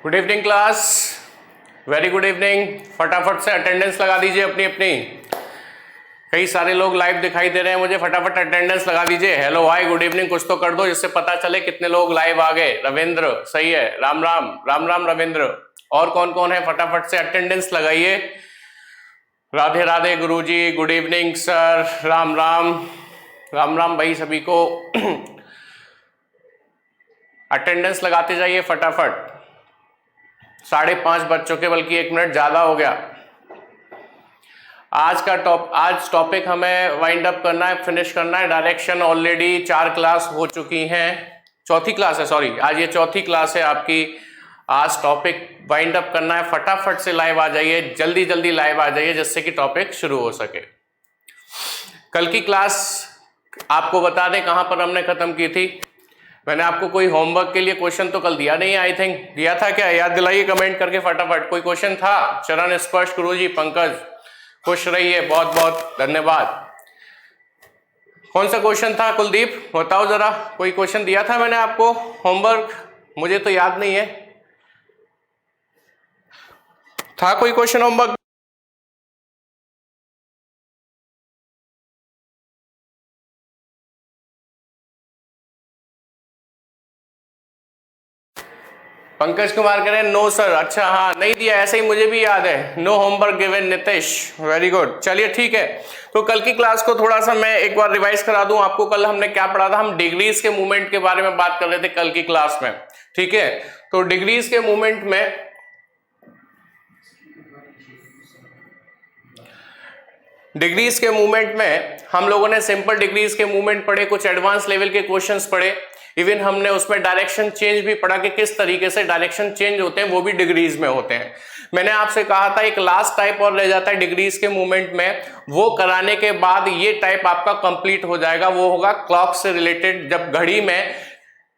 Good evening class, very good evening. फटाफट से attendance लगा दीजिए अपनी अपनी। कई सारे लोग लाइव दिखाई दे रहे हैं मुझे, फटाफट अटेंडेंस लगा दीजिए। हेलो हाय गुड इवनिंग कुछ तो कर दो जिससे पता चले कितने लोग लाइव आ गए। रविंद्र सही है, राम राम राम राम रविंद्र। और कौन कौन है फटाफट से अटेंडेंस लगाइए। Radhe Radhe Guruji, good evening sir, Ram Ram Ram Ram भाई सभी को। अटेंडेंस लगाते जाइए फटाफट। 5:30 बज चुके, बल्कि 1 मिनट ज्यादा हो गया। आज टॉपिक हमें वाइंड अप करना है, फिनिश करना है। डायरेक्शन ऑलरेडी 4 क्लास हो चुकी हैं, चौथी क्लास है, सॉरी आज ये चौथी क्लास है आपकी। आज टॉपिक वाइंड अप करना है, फटाफट से लाइव आ जाइए, जल्दी जल्दी लाइव आ जाइए जिससे कि टॉपिक शुरू हो सके। कल की क्लास आपको बता दें कहां पर हमने खत्म की थी। मैंने आपको कोई होमवर्क के लिए क्वेश्चन तो कल दिया नहीं, आई थिंक दिया था क्या, याद दिलाइए कमेंट करके फटाफट। कोई क्वेश्चन था? चरण स्पर्श गुरुजी, पंकज खुश रहिए, बहुत बहुत धन्यवाद। कौन सा क्वेश्चन था कुलदीप, बताओ जरा। कोई क्वेश्चन दिया था मैंने आपको होमवर्क? मुझे तो याद नहीं है, था कोई क्वेश्चन होमवर्क? पंकज कुमार कह रहे हैं नो सर। अच्छा हाँ नहीं दिया, ऐसे ही मुझे भी याद है। No homework given Nitesh, very good. चलिए ठीक है, तो कल की क्लास को थोड़ा सा मैं एक बार रिवाइज करा दूं आपको। कल हमने क्या पढ़ा था? हम डिग्रीज के मूवमेंट के बारे में बात कर रहे थे कल की क्लास में, ठीक है। तो डिग्रीज के मूवमेंट में हम लोगों ने सिंपल डिग्रीज के मूवमेंट पढ़े, कुछ एडवांस लेवल के क्वेश्चंस पढ़े, इवन हमने उसमें डायरेक्शन चेंज भी पढ़ा कि किस तरीके से डायरेक्शन चेंज होते हैं, वो भी डिग्रीज में होते हैं। मैंने आपसे कहा था एक लास्ट टाइप और रह जाता है डिग्रीज के मूवमेंट में, वो कराने के बाद ये टाइप आपका कंप्लीट हो जाएगा। वो होगा क्लॉक से रिलेटेड। जब घड़ी में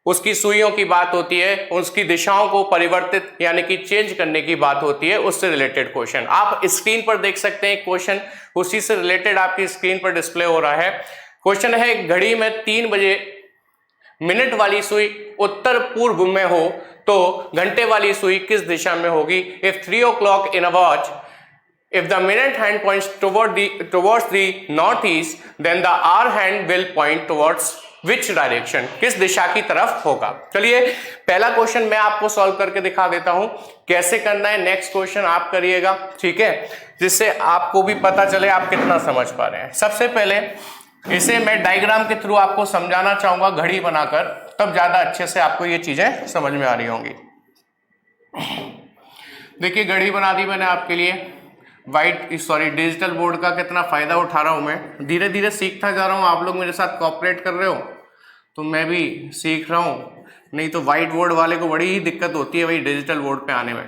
उसकी सुइयों की बात होती है, उसकी दिशाओं को परिवर्तित यानी कि चेंज करने की बात होती है, उससे रिलेटेड क्वेश्चन आप स्क्रीन पर देख सकते हैं। क्वेश्चन उसी से रिलेटेड आपकी स्क्रीन पर डिस्प्ले हो रहा है। क्वेश्चन है घड़ी में 3 बजे मिनट वाली सुई उत्तर पूर्व में हो तो घंटे वाली सुई किस दिशा में होगी? If 3 o'clock in a watch, if the minute hand points towards the northeast, then the hour hand will point towards which direction? किस दिशा की तरफ होगा? चलिए पहला क्वेश्चन मैं आपको सॉल्व करके दिखा देता हूं कैसे करना है। नेक्स्ट क्वेश्चन आप करिएगा, ठीक है, जिससे आपको भी पता चले आप कितना समझ पा रहे हैं। सबसे पहले इसे मैं डायग्राम के थ्रू आपको समझाना चाहूंगा घड़ी बनाकर, तब ज्यादा अच्छे से आपको ये चीजें समझ में आ रही होंगी। देखिए घड़ी बना दी मैंने आपके लिए, डिजिटल बोर्ड का कितना फायदा उठा रहा हूं मैं। धीरे धीरे सीखता जा रहा हूं, आप लोग मेरे साथ कोऑपरेट कर रहे हो तो मैं भी सीख रहा हूं। नहीं तो व्हाइट बोर्ड वाले को बड़ी ही दिक्कत होती है भाई डिजिटल बोर्ड पे आने में।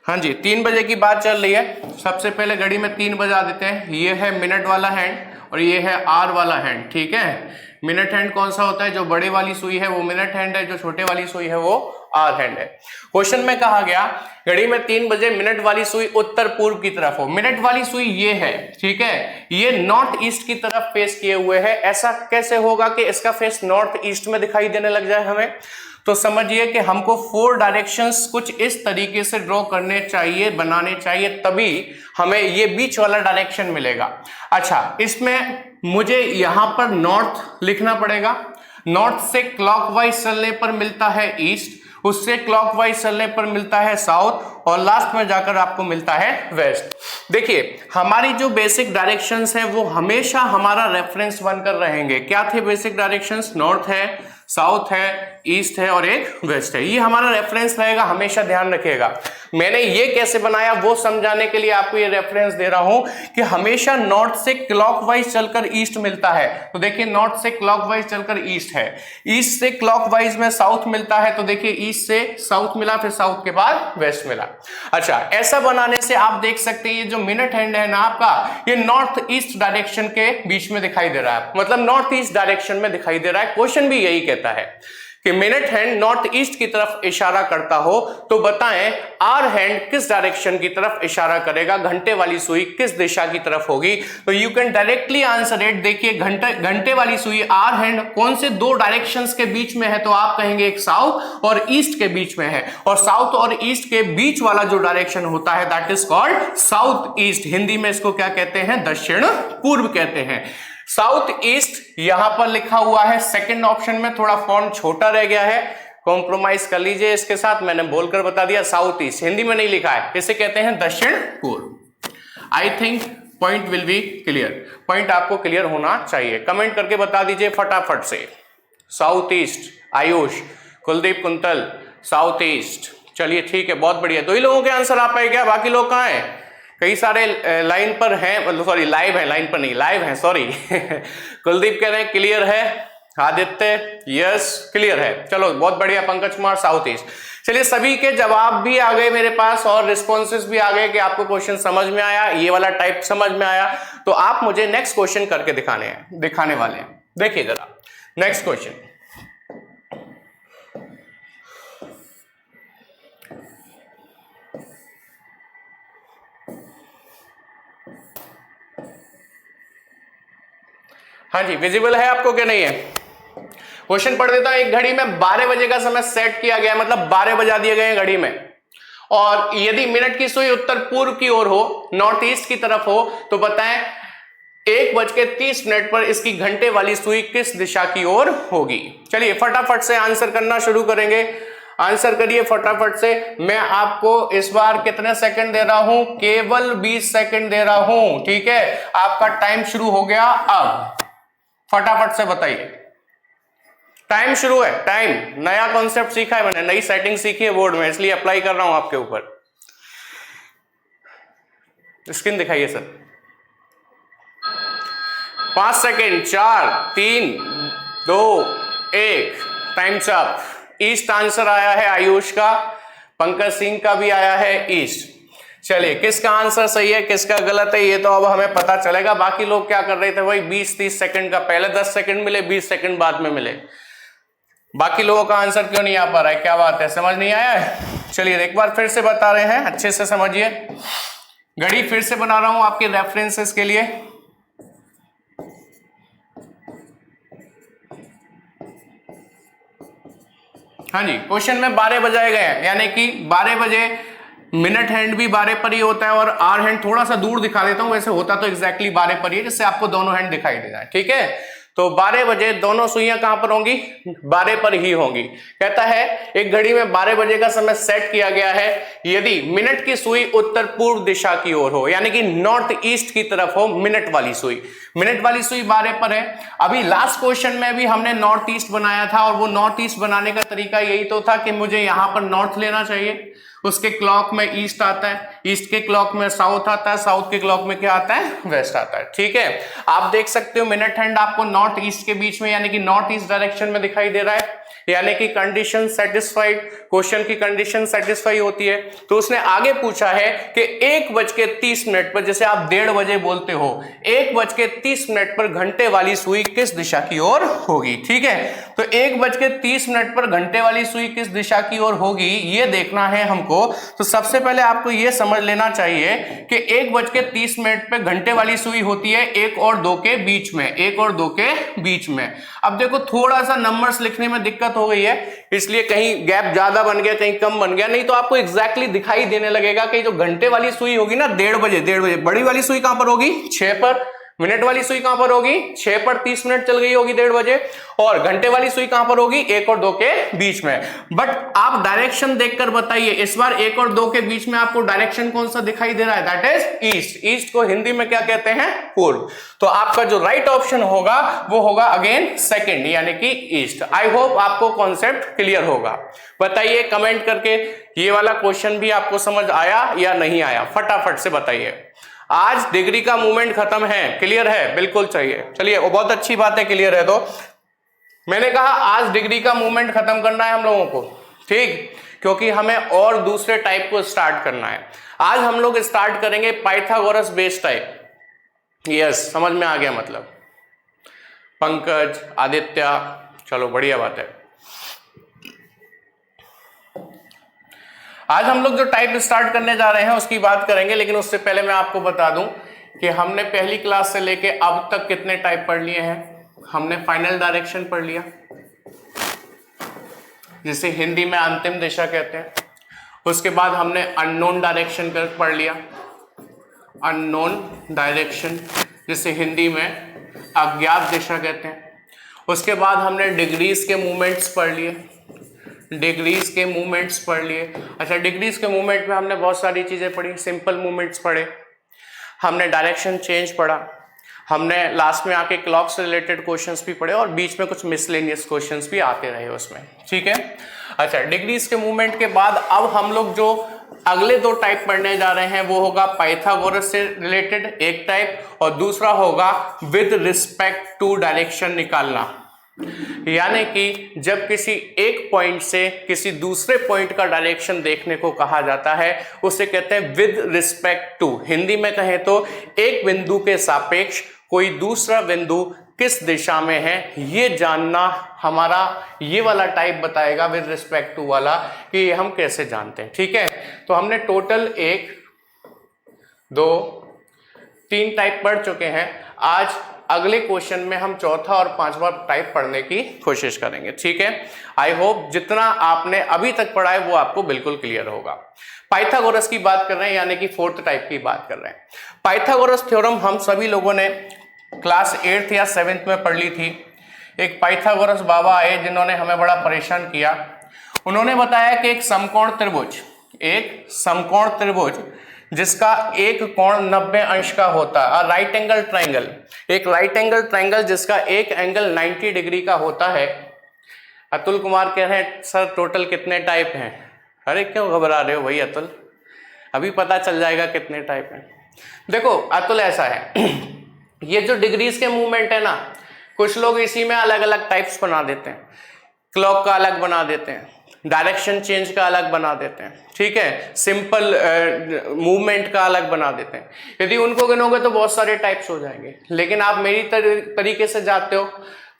हाँ जी, 3 बजे की बात चल रही है। सबसे पहले घड़ी में 3 बजा देते हैं। ये है मिनट वाला हैंड और ये है आर वाला हैंड, ठीक है। मिनट हैंड कौन सा होता है? जो बड़े वाली सुई है वो मिनट हैंड है, जो छोटे वाली सुई है वो आर हैंड है। क्वेश्चन में कहा गया घड़ी में 3 बजे मिनट वाली सुई उत्तर पूर्व की तरफ हो। मिनट वाली सुई ये है, ठीक है, ये नॉर्थ ईस्ट की तरफ फेस किए हुए है। ऐसा कैसे होगा कि इसका फेस नॉर्थ ईस्ट में दिखाई देने लग जाए हमें? तो समझिए कि हमको 4 डायरेक्शंस कुछ इस तरीके से ड्रॉ करने चाहिए, बनाने चाहिए, तभी हमें ये बीच वाला डायरेक्शन मिलेगा। अच्छा, इसमें मुझे यहां पर नॉर्थ लिखना पड़ेगा। नॉर्थ से क्लॉकवाइज चलने पर मिलता है ईस्ट, उससे क्लॉकवाइज चलने पर मिलता है साउथ, और लास्ट में जाकर आपको मिलता है वेस्ट। देखिए हमारी जो बेसिक डायरेक्शंस है वो हमेशा हमारा रेफरेंस बनकर रहेंगे। क्या थे बेसिक डायरेक्शंस? नॉर्थ है, साउथ है, ईस्ट है और एक वेस्ट है। ये हमारा रेफरेंस रहेगा, हमेशा ध्यान रखिएगा। मैंने ये कैसे बनाया वो समझाने के लिए आपको ये रेफरेंस दे रहा हूं कि हमेशा नॉर्थ से क्लॉकवाइज चलकर ईस्ट मिलता है। तो देखिए नॉर्थ से क्लॉकवाइज चलकर ईस्ट है, ईस्ट से क्लॉकवाइज में साउथ मिलता है। तो देखिए ईस्ट से साउथ मिला, फिर साउथ के बाद वेस्ट मिला। अच्छा, ऐसा बनाने से आप देख सकते हैं ये जो मिनट हैंड है ना आपका, ये नॉर्थ ईस्ट डायरेक्शन के बीच में दिखाई दे रहा है, मतलब नॉर्थ ईस्ट डायरेक्शन में दिखाई दे रहा है। क्वेश्चन भी यही कहता है कि मिनट हैंड नॉर्थ ईस्ट की तरफ इशारा करता हो तो बताएं आर हैंड किस डायरेक्शन की तरफ इशारा करेगा, घंटे वाली सुई किस दिशा की तरफ होगी। तो you can directly answer it. देखिए घंटे वाली सुई आर हैंड कौन से दो डायरेक्शंस के बीच में है, तो आप कहेंगे एक साउथ और ईस्ट के बीच में है, और साउथ और ईस्ट के बीच वाला जो डायरेक्शन होता है that is called south east. Hindi में इसको क्या कहते हैं, दक्षिण पूर्व कहते हैं। साउथ ईस्ट यहां पर लिखा हुआ है, सेकंड ऑप्शन में थोड़ा फॉन्ट छोटा रह गया है, कॉम्प्रोमाइज कर लीजिए इसके साथ, मैंने बोलकर बता दिया साउथ ईस्ट, हिंदी में नहीं लिखा है, इसे कहते हैं दक्षिण पूर्व। I think point will be clear, point आपको क्लियर होना चाहिए। कमेंट करके बता दीजिए फटाफट से। South east, Ayush, Kuldeep, quintal, south east. चलिए ठीक है, बहुत बढ़िया। दो ही लोगों के आंसर आ पाए क्या, बाकी लोग कहां हैं? कई सारे लाइन पर हैं, सॉरी लाइव है, लाइन पर नहीं लाइव है, सॉरी। कुलदीप कह रहे हैं क्लियर है, आदित्य यस क्लियर है, चलो बहुत बढ़िया। Pankaj Kumar south east. चलिए सभी के जवाब भी आ गए मेरे पास और रिस्पॉन्सेस भी आ गए कि आपको क्वेश्चन समझ में आया, ये वाला टाइप समझ में आया। तो आप मुझे नेक्स्ट क्वेश्चन करके दिखाने वाले हैं। देखिए जरा नेक्स्ट क्वेश्चन। हाँ जी, विजिबल है आपको क्या नहीं है? क्वेश्चन पढ़ देता हूं। एक घड़ी में 12 बजे का समय सेट किया गया है, मतलब 12 बजा दिए गए हैं घड़ी में, और यदि मिनट की सुई उत्तर पूर्व की ओर हो, नॉर्थ ईस्ट की तरफ हो, तो बताएं 1:30 पर इसकी घंटे वाली सुई किस दिशा की ओर होगी। चलिए फटाफट से आंसर करना शुरू करेंगे। आंसर करिए फटाफट से। मैं आपको इस बार कितने सेकंड दे रहा हूं, केवल 20 सेकंड दे रहा हूं, ठीक है। आपका टाइम शुरू हो गया, अब फटाफट से बताइए। टाइम शुरू है, टाइम। नया कॉन्सेप्ट सीखा है मैंने, नई सेटिंग सीखी है बोर्ड में, इसलिए अप्लाई कर रहा हूं आपके ऊपर। स्क्रीन दिखाइए sir. 5 second, 4, 3, 2, 1, times up. East answer आया है आयुष का, पंकज सिंह का भी आया है ईस्ट। चलिए किसका आंसर सही है किसका गलत है ये तो अब हमें पता चलेगा। बाकी लोग क्या कर रहे थे भाई, 20-30 सेकंड का पहले 10 सेकंड मिले, 20 सेकंड बाद में मिले। बाकी लोगों का आंसर क्यों नहीं आ पा रहा है, क्या बात है, समझ नहीं आया है? चलिए एक बार फिर से बता रहे हैं, अच्छे से समझिए। घड़ी फिर से बना रहा हूं आपके रेफरेंसेस के लिए। हाँ जी, क्वेश्चन में 12 बजाए गए हैं, यानी कि 12 बजे मिनट हैंड भी 12 पर ही होता है और आर हैंड थोड़ा सा दूर दिखा देता हूं, वैसे होता तो एग्जैक्टली 12 पर ही है, जिससे आपको दोनों हैंड दिखाई दे जाए, ठीक है। तो 12 बजे दोनों सुइयां कहां पर होंगी, 12 पर ही होंगी। कहता है एक घड़ी में 12 बजे का समय सेट किया गया है, यदि मिनट की सुई उत्तर पूर्व दिशा की ओर हो, यानी कि नॉर्थ ईस्ट की तरफ हो मिनट वाली सुई। मिनट वाली सुई 12 पर है। अभी लास्ट क्वेश्चन में भी हमने नॉर्थ ईस्ट बनाया था, और वो नॉर्थ ईस्ट बनाने का तरीका यही तो था कि मुझे यहां पर नॉर्थ लेना चाहिए, उसके क्लॉक में ईस्ट आता है, ईस्ट के क्लॉक में साउथ आता है, साउथ के क्लॉक में क्या आता है, वेस्ट आता है, ठीक है। आप देख सकते हो मिनट हैंड आपको नॉर्थ ईस्ट के बीच में, यानी कि नॉर्थ ईस्ट डायरेक्शन में दिखाई दे रहा है, यानी कि कंडीशन सेटिस्फाइड, क्वेश्चन की कंडीशन सेटिस्फाई होती है। तो उसने आगे पूछा है कि 1:30 पर, जैसे आप 1:30 बजे बोलते हो, 1:30 पर घंटे वाली सुई किस दिशा की ओर होगी, ठीक है। तो 1:30 पर घंटे वाली सुई किस दिशा की ओर होगी ये देखना है हमको। तो सबसे पहले आपको ये समझ लेना चाहिए कि 1:30 पे घंटे वाली सुई होती है 1 और 2 के बीच में, 1 और 2 के बीच में। अब देखो थोड़ा सा नंबर्स लिखने में दिक्कत हो गई है, इसलिए कहीं गैप ज्यादा बन गया कहीं कम बन गया, नहीं तो आपको एग्जैक्टली दिखाई देने लगेगा कि जो घंटे वाली सुई होगी ना 1:30 बजे, 1:30 बजे, बड़ी वाली सुई कहां पर होगी 6 पर, मिनट वाली सुई कहां पर होगी? 6 पर 30 मिनट चल गई होगी 1:30 बजे, और घंटे वाली सुई कहां पर होगी? 1 और 2 के बीच में। बट आप डायरेक्शन देखकर बताइए, इस बार 1 और 2 के बीच में आपको डायरेक्शन कौन सा दिखाई दे रहा है? That is east. ईस्ट को हिंदी में क्या कहते हैं? पूर्व। तो आपका जो राइट ऑप्शन होगा वो होगा अगेन सेकंड, यानी कि ईस्ट। आई होप आपको कॉन्सेप्ट क्लियर होगा। बताइए कमेंट करके, ये वाला क्वेश्चन भी आपको समझ आया या नहीं आया? फटाफट से बताइए। आज डिग्री का मूवमेंट खत्म है, क्लियर है? बिल्कुल चाहिए। चलिए, वो बहुत अच्छी बात है, क्लियर है। तो मैंने कहा आज डिग्री का मूवमेंट खत्म करना है हम लोगों को, ठीक, क्योंकि हमें और दूसरे टाइप को स्टार्ट करना है। आज हम लोग स्टार्ट करेंगे पाइथागोरस बेस टाइप। यस, समझ में आ गया मतलब? पंकज, आदित्य, चलो बढ़िया बात है। आज हम लोग जो टाइप स्टार्ट करने जा रहे हैं उसकी बात करेंगे, लेकिन उससे पहले मैं आपको बता दूं कि हमने पहली क्लास से लेके अब तक कितने टाइप पढ़ लिए हैं। हमने फाइनल डायरेक्शन पढ़ लिया, जिसे हिंदी में अंतिम दिशा कहते हैं। उसके बाद हमने अननोन डायरेक्शन पढ़ लिया, अननोन डायरेक्शन, जिसे हिंदी में अज्ञात दिशा कहते हैं। उसके बाद हमने डिग्रीज के मूवमेंट्स पढ़ लिए, डिग्रीज के मूवमेंट्स पढ़ लिए। अच्छा, डिग्रीज के मूवमेंट में हमने बहुत सारी चीजें पढ़ी, सिंपल मूवमेंट्स पढ़े, हमने डायरेक्शन चेंज पढ़ा, हमने लास्ट में आके क्लॉक से रिलेटेड क्वेश्चंस भी पढ़े, और बीच में कुछ मिसलेनियस क्वेश्चंस भी आते रहे उसमें, ठीक है। अच्छा, डिग्रीज के मूवमेंट के बाद अब हम लोग जो अगले 2 टाइप पढ़ने जा रहे हैं वो होगा पाइथागोरस से रिलेटेड एक टाइप, और दूसरा होगा विद रिस्पेक्ट टू डायरेक्शन निकालना। यानी कि जब किसी एक पॉइंट से किसी दूसरे पॉइंट का डायरेक्शन देखने को कहा जाता है उसे कहते हैं विद रिस्पेक्ट टू। हिंदी में कहें तो एक बिंदु के सापेक्ष कोई दूसरा बिंदु किस दिशा में है, ये जानना हमारा ये वाला टाइप बताएगा, विद रिस्पेक्ट टू वाला, कि ये हम कैसे जानते हैं, ठीक है। तो हमने टोटल 1, 2, 3 टाइप पढ़ चुके हैं। आज अगले क्वेश्चन में हम चौथा और 5वां टाइप पढ़ने की कोशिश करेंगे, ठीक है। आई होप जितना आपने अभी तक पढ़ा है वो आपको बिल्कुल क्लियर होगा। पाइथागोरस की बात कर रहे हैं, यानी कि 4th टाइप की बात कर रहे हैं। पाइथागोरस थ्योरम हम सभी लोगों ने क्लास 8th या 7th में पढ़ ली थी। एक पाइथागोरस बाबा आए जिन्होंने हमें बड़ा परेशान किया। उन्होंने बताया कि एक समकोण त्रिभुज जिसका एक कोण 90 अंश का होता है, राइट एंगल ट्राइंगल, एक राइट एंगल ट्राइंगल जिसका एक एंगल 90 डिग्री का होता है। अतुल कुमार कह रहे हैं सर टोटल कितने टाइप हैं? अरे क्यों घबरा रहे हो भाई अतुल, अभी पता चल जाएगा कितने टाइप हैं। देखो अतुल, ऐसा है ये जो डिग्रीज के मूवमेंट है ना, कुछ लोग इसी में अलग अलग टाइप्स बना देते हैं, क्लॉक का अलग बना देते हैं, डायरेक्शन चेंज का अलग बना देते हैं, ठीक है, सिंपल मूवमेंट का अलग बना देते हैं। यदि उनको गिनोगे तो बहुत सारे टाइप्स हो जाएंगे, लेकिन आप मेरी तरीके से जाते हो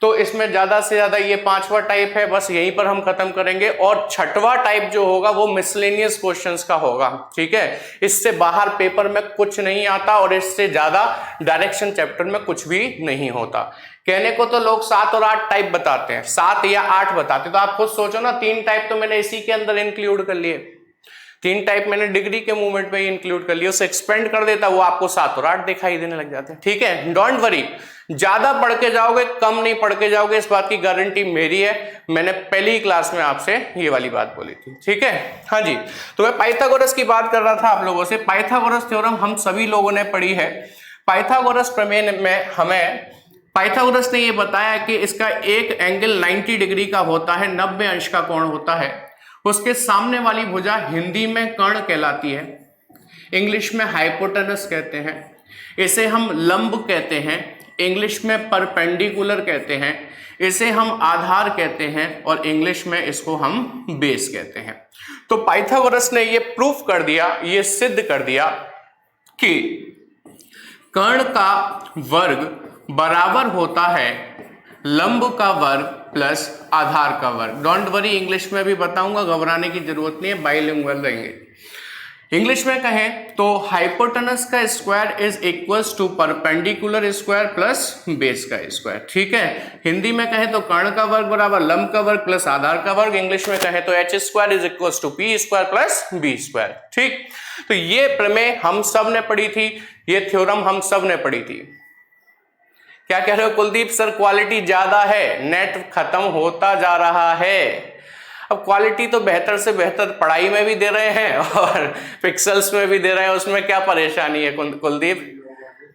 तो इसमें ज्यादा से ज्यादा ये 5वां टाइप है, बस यहीं पर हम खत्म करेंगे। और 6वां टाइप जो होगा वो मिसलेनियस क्वेश्चंस का होगा, ठीक है। इससे बाहर पेपर में कुछ नहीं आता और इससे ज्यादा डायरेक्शन चैप्टर में कुछ भी नहीं होता। कहने को तो लोग 7 और 8 टाइप बताते हैं, 7 या 8 बताते, तो आप खुद सोचो ना, 3 टाइप तो मैंने इसी के अंदर इंक्लूड कर लिए, 3 टाइप मैंने डिग्री के मूवमेंट में ही इंक्लूड कर लिया, उसे एक्सपेंड कर देता, वो आपको 7 और 8 दिखाई देने लग जाते हैं, ठीक है। डोंट वरी, ज्यादा पढ़ के जाओगे, कम नहीं पढ़ के जाओगे, इस बात की गारंटी मेरी है। मैंने पहली क्लास में आपसे ये वाली बात बोली थी, ठीक है। हाँ जी, तो मैं पाइथागोरस की बात कर रहा था आप लोगों से। पाइथागोरस थ्योरम हम सभी लोगों ने पढ़ी है। पाइथागोरस प्रमेय में हमें पाइथागोरस ने ये बताया कि इसका एक एंगल 90 डिग्री का होता है, 90 अंश का कोण होता है। उसके सामने वाली भुजा हिंदी में कर्ण कहलाती है, इंग्लिश में हाइपोटेनस कहते हैं, इसे हम लंब कहते हैं, इंग्लिश में परपेंडिकुलर कहते हैं, इसे हम आधार कहते हैं, और इंग्लिश में इसको हम बेस कहते हैं। तो पाइथागोरस ने ये प्रूफ कर दिया, ये सिद्ध कर दिया कि कर्ण का वर्ग बराबर होता है लंब का वर्ग प्लस आधार का वर्ग। डोंट वरी, इंग्लिश में भी बताऊंगा, घबराने की जरूरत नहीं है, बाइलिंगुअल रहेंगे। इंग्लिश में कहें तो हाइपोटेनस का square is equals to perpendicular square plus base का स्क्वायर, ठीक है। हिंदी में कहें तो कर्ण का वर्ग बराबर लंब का वर्ग प्लस आधार का वर्ग। इंग्लिश में कहें तो h square is equals to p square plus b square, ठीक। तो ये प्रमेय हम सब ने पढ़ी थी, ये थ्योरम हम सब ने पढ़ी थी। क्या कह रहे हो कुलदीप सर? क्वालिटी ज्यादा है, नेट खत्म होता जा रहा है। अब क्वालिटी तो बेहतर से बेहतर पढ़ाई में भी दे रहे हैं और पिक्सल्स में भी दे रहे हैं, उसमें क्या परेशानी है कुलदीप?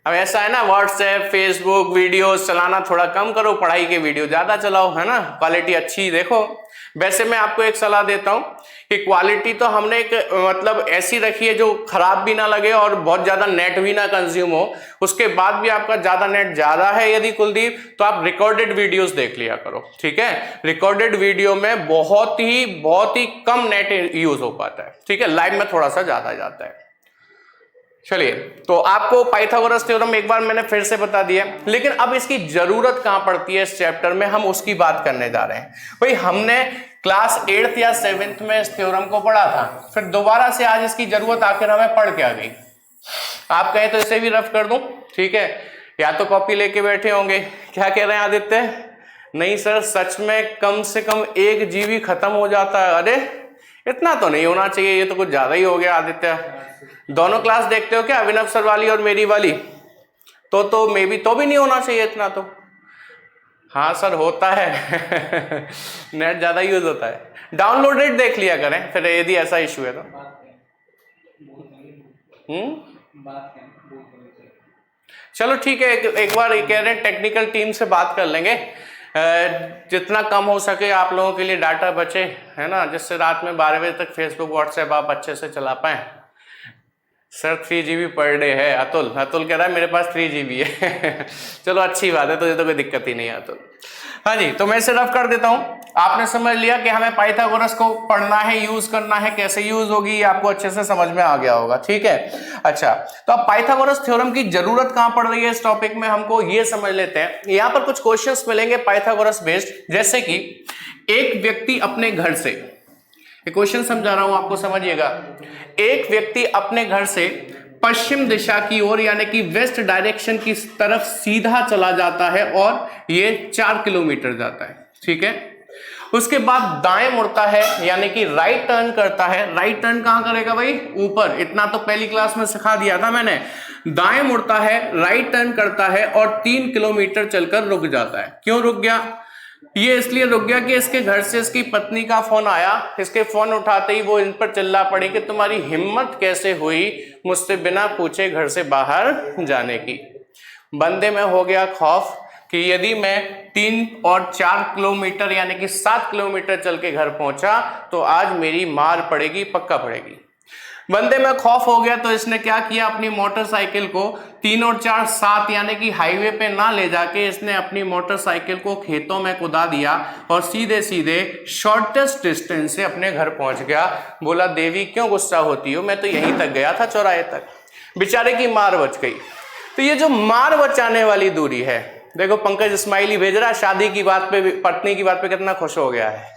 अब ऐसा है ना, व्हाट्सएप फेसबुक वीडियोस चलाना थोड़ा कम करो, पढ़ाई के वीडियो ज्यादा चलाओ, है ना, क्वालिटी अच्छी देखो। वैसे मैं आपको एक सलाह देता हूं कि क्वालिटी तो हमने एक मतलब ऐसी रखी है जो खराब भी ना लगे और बहुत ज्यादा नेट भी ना कंज्यूम हो। उसके बाद भी आपका ज्यादा नेट ज्यादा है यदि कुलदीप, तो आप रिकॉर्डेड वीडियोस देख लिया करो, ठीक है। रिकॉर्डेड वीडियो में बहुत ही कम नेट यूज हो पाता है, ठीक है, लाइव में थोड़ा सा ज्यादा जाता है। चलिए, तो आपको पाइथागोरस थ्योरम एक बार मैंने फिर से बता दिया, लेकिन अब इसकी जरूरत कहां पड़ती है इस चैप्टर में, हम उसकी बात करने जा रहे हैं। भाई हमने क्लास 8th या 7th में इस थ्योरम को पढ़ा था, फिर दोबारा से आज इसकी जरूरत आखिर हमें पड़ के आ गई। आप कहें तो इसे भी रफ कर दूं, ठीक है, या तो कॉपी लेके बैठे होंगे। क्या कह रहे हैं आदित्य? नहीं सर, सच में कम से कम 1 GB खत्म हो जाता है। अरे इतना तो नहीं होना चाहिए, ये तो कुछ ज्यादा ही हो गया आदित्य। दोनों क्लास देखते हो क्या, अभिनव सर वाली और मेरी वाली? तो मे बी तो भी नहीं होना चाहिए इतना तो। हाँ सर होता है नेट ज्यादा यूज होता है। डाउनलोडेड देख लिया करें फिर यदि ऐसा इशू है तो। चलो ठीक है, एक बार कह रहे हैं टेक्निकल टीम से बात कर लेंगे, जितना कम हो सके आप लोगों के लिए डाटा बचे, है ना, जिससे रात में 12 बजे तक फेसबुक व्हाट्सएप आप अच्छे से चला पाए। सर 3 GB पर डे है। अतुल कह रहा है मेरे पास 3 GB है चलो अच्छी बात है, तो ये तो कोई दिक्कत ही नहीं है अतुल। हाँ जी, तो मैं इसे रफ कर देता हूं। आपने समझ लिया कि हमें पाइथागोरस को पढ़ना है, यूज करना है, कैसे यूज होगी ये आपको अच्छे से समझ में आ गया होगा, ठीक है। अच्छा, तो अब पाइथागोरस थ्योरम की जरूरत कहां पड़ रही है इस टॉपिक में, हमको ये समझ लेते हैं। यहां पर कुछ क्वेश्चंस मिलेंगे पाइथागोरस बेस्ड, जैसे कि एक व्यक्ति अपने घर से, क्वेश्चन समझा रहा हूं आपको, समझिएगा। एक व्यक्ति अपने घर से पश्चिम दिशा की ओर यानी कि वेस्ट डायरेक्शन की तरफ सीधा चला जाता है और ये 4 किलोमीटर जाता है, ठीक है। उसके बाद दाएं मुड़ता है यानी कि राइट टर्न करता है। राइट टर्न कहां करेगा भाई? ऊपर। इतना तो पहली क्लास में सिखा दिया था मैंने। दाएं मुड़ता है, राइट टर्न करता है और 3 किलोमीटर चलकर रुक जाता है। क्यों रुक गया? ये इसलिए रुक गया कि इसके घर से इसकी पत्नी का फोन आया। इसके फोन उठाते ही वो इन पर चिल्ला पड़ी कि तुम्हारी हिम्मत कैसे हुई मुझसे बिना पूछे घर से बाहर जाने की। बंदे में हो गया खौफ कि यदि मैं 3 और 4 किलोमीटर यानी कि 7 किलोमीटर चल के घर पहुंचा तो आज मेरी मार पड़ेगी, पक्का पड़ेगी। बंदे में खौफ हो गया तो इसने क्या किया, अपनी मोटरसाइकिल को 3 और 4 7 यानी कि हाईवे पे ना ले जाके इसने अपनी मोटरसाइकिल को खेतों में कुदा दिया और सीधे सीधे शॉर्टेस्ट डिस्टेंस से अपने घर पहुंच गया। बोला देवी क्यों गुस्सा होती हो, मैं तो यहीं तक गया था, चौराहे तक। बेचारे की मार बच गई। तो ये जो मार बचाने वाली दूरी है, देखो पंकज स्माइली भेज रहा है, शादी की बात पे, पत्नी की बात पे कितना खुश हो गया है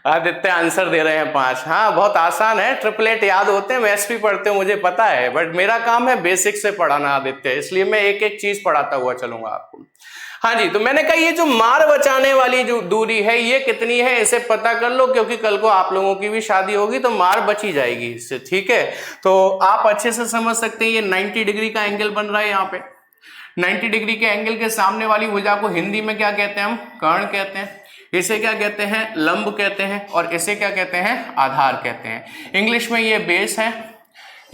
आदित्य आंसर दे रहे हैं 5। हाँ बहुत आसान है, ट्रिपलेट याद होते हैं, मैथ्स भी पढ़ते हो मुझे पता है, बट मेरा काम है बेसिक से पढ़ाना आदित्य, इसलिए मैं एक एक चीज पढ़ाता हुआ चलूंगा आपको। हाँ जी, तो मैंने कहा ये जो मार बचाने वाली जो दूरी है ये कितनी है इसे पता कर लो, क्योंकि कल को आप लोगों की भी शादी होगी तो मार बची जाएगी इससे, ठीक है। तो आप अच्छे से समझ सकते हैं ये 90 डिग्री का एंगल बन रहा है यहाँ पे। 90 डिग्री के एंगल के सामने वाली भुजा को हिंदी में क्या कहते हैं? हम कर्ण कहते हैं। इसे क्या कहते हैं? लंब कहते हैं। और इसे क्या कहते हैं? आधार कहते हैं। इंग्लिश में ये बेस है,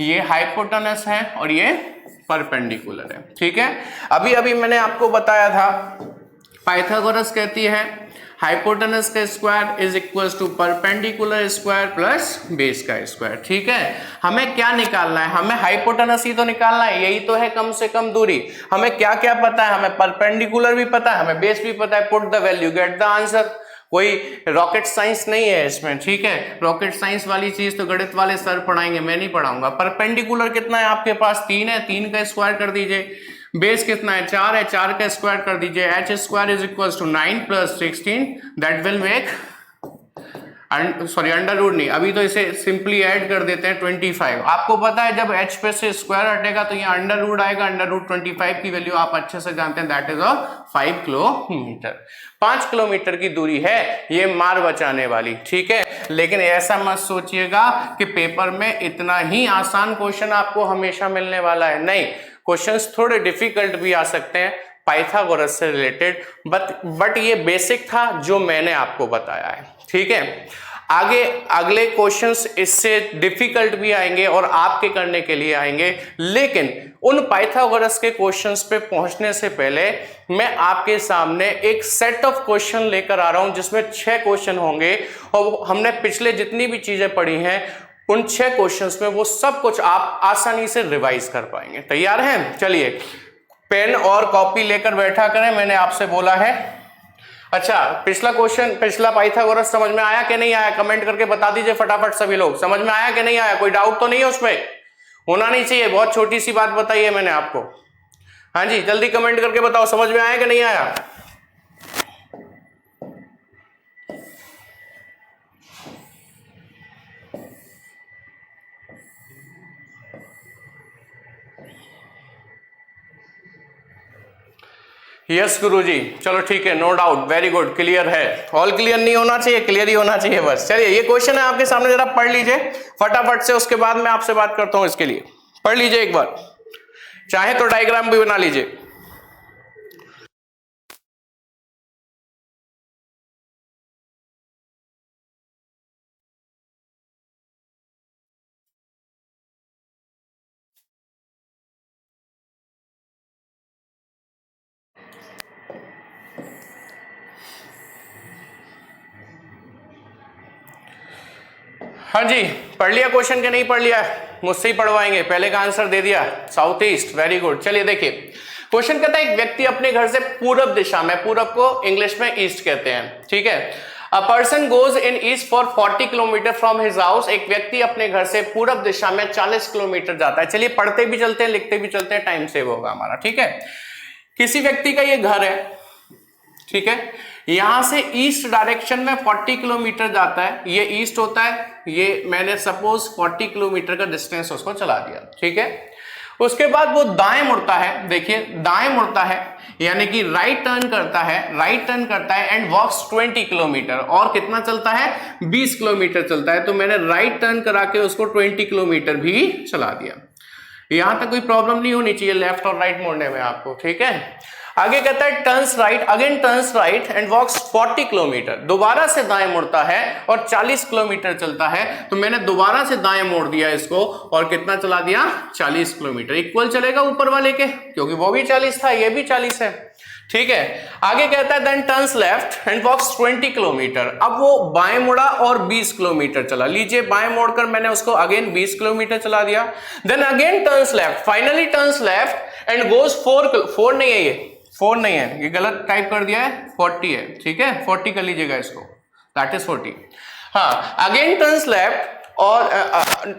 ये हाइपोटेनस है और ये परपेंडिकुलर है, ठीक है। अभी अभी मैंने आपको बताया था पाइथागोरस कहती है हाइपोटेनस का square is equal to perpendicular square plus base का स्क्वायर, ठीक है। हमें क्या निकालना है? हमें हाइपोटेनस ही तो निकालना है, यही तो है कम से कम दूरी। हमें क्या क्या पता है? हमें परपेंडिकुलर भी पता है, हमें बेस भी पता है। Put the value get the answer. कोई रॉकेट साइंस नहीं है इसमें, ठीक है। रॉकेट साइंस वाली चीज तो गणित वाले सर पढ़ाएंगे, मैं नहीं पढ़ाऊंगा। परपेंडिकुलर कितना है आपके पास? 3 है, 3 का स्क्वायर कर दीजिए। बेस कितना है? 4 है, 4 का स्क्वायर कर दीजिए। h square is equal to 9 plus 16 that will make sorry under root नहीं, अभी तो इसे सिंपली ऐड कर देते हैं 25। आपको पता है जब h पे से स्क्वायर हटेगा तो यहाँ अंडर रूट आएगा। अंडर रूट 25 की वैल्यू आप अच्छे से जानते हैं, दैट इज 5 किलोमीटर। 5 किलोमीटर की दूरी है ये मार बचाने वाली, ठीक है। लेकिन ऐसा मत सोचिएगा कि पेपर में इतना ही आसान क्वेश्चन आपको हमेशा मिलने वाला है, नहीं। क्वेश्चंस थोड़े डिफिकल्ट भी आ सकते हैं पाइथागोरस से रिलेटेड, बट ये बेसिक था जो मैंने आपको बताया है, ठीक है। आगे अगले क्वेश्चंस इससे डिफिकल्ट भी आएंगे और आपके करने के लिए आएंगे, लेकिन उन पाइथागोरस के क्वेश्चंस पे पहुंचने से पहले मैं आपके सामने एक सेट ऑफ क्वेश्चन लेकर आ रहा हूं जिसमें 6 क्वेश्चन होंगे और हमने पिछले जितनी भी चीजें पढ़ी हैं उन 6 क्वेश्चंस में वो सब कुछ आप आसानी से रिवाइज कर पाएंगे। तैयार हैं? चलिए पेन और कॉपी लेकर बैठा करें, मैंने आपसे बोला है। अच्छा, पिछला क्वेश्चन, पिछला पाइथागोरस समझ में आया कि नहीं आया? कमेंट करके बता दीजिए फटाफट सभी लोग, समझ में आया कि नहीं आया? कोई डाउट तो नहीं है उसमें? होना नहीं चाहिए, बहुत छोटी सी बात बताई है मैंने आपको। हाँ जी, जल्दी कमेंट करके बताओ समझ में आया कि नहीं आया। यस गुरुजी, चलो ठीक है, no doubt, very good, clear है। ऑल क्लियर नहीं होना चाहिए, क्लियर ही होना चाहिए बस। चलिए ये क्वेश्चन है आपके सामने, जरा पढ़ लीजिए फटाफट से, उसके बाद मैं आपसे बात करता हूं। इसके लिए पढ़ लीजिए एक बार, चाहे तो डायग्राम भी बना लीजिए। हाँ जी, पढ़ लिया क्वेश्चन के नहीं पढ़ लिया? मुझसे ही पढ़वाएंगे, पहले का आंसर दे दिया, साउथ ईस्ट, वेरी गुड। चलिए देखिए क्वेश्चन कहता है एक व्यक्ति अपने घर से पूरब दिशा में, पूरब को इंग्लिश में ईस्ट कहते हैं, ठीक है। A person goes in east for 40 kilometre from his house, एक व्यक्ति अपने घर से पूरब दिशा में 40 किलोमीटर जाता है। चलिए पढ़ते भी चलते हैं, लिखते भी चलते हैं, टाइम सेव होगा हमारा, ठीक है। किसी व्यक्ति का ये घर है, ठीक है, यहां से ईस्ट डायरेक्शन में 40 किलोमीटर जाता है, ये ईस्ट होता है, ये मैंने सपोज 40 किलोमीटर का डिस्टेंस उसको चला दिया, ठीक है। उसके बाद वो दाएं मुड़ता है, देखिए दाएं मुड़ता है यानी कि राइट टर्न करता है, राइट टर्न करता है एंड वॉक्स 20 किलोमीटर, और कितना चलता है? 20 किलोमीटर चलता है। तो मैंने राइट टर्न करा के उसको 20 किलोमीटर भी चला दिया। यहां तक कोई प्रॉब्लम नहीं होनी चाहिए लेफ्ट और राइट मोड़ने में आपको, ठीक है। आगे कहता है turns right, again turns right and walks 40 kilometre, दोबारा से दाएं मुड़ता है और 40 किलोमीटर चलता है। तो मैंने दोबारा से दाएं मोड़ दिया इसको और कितना चला दिया? 40 किलोमीटर। इक्वल चलेगा ऊपर वाले के, क्योंकि वो भी 40 था, ये भी 40 है, ठीक है। आगे कहता है then turns left and walks 20 kilometre, अब वो बाएं मुड़ा और 20 किलोमीटर चला। लीजिए बाएं मोड़कर मैंने उसको अगेन 20 किलोमीटर चला दिया। Then again turns left, finally turns left and goes 4 नहीं है, ये 4 नहीं है, ये गलत टाइप कर दिया है, 40 है, ठीक है, 40 कर लीजिएगा इसको, दैट इज 40। हाँ, अगेन टर्न्स लेफ्ट और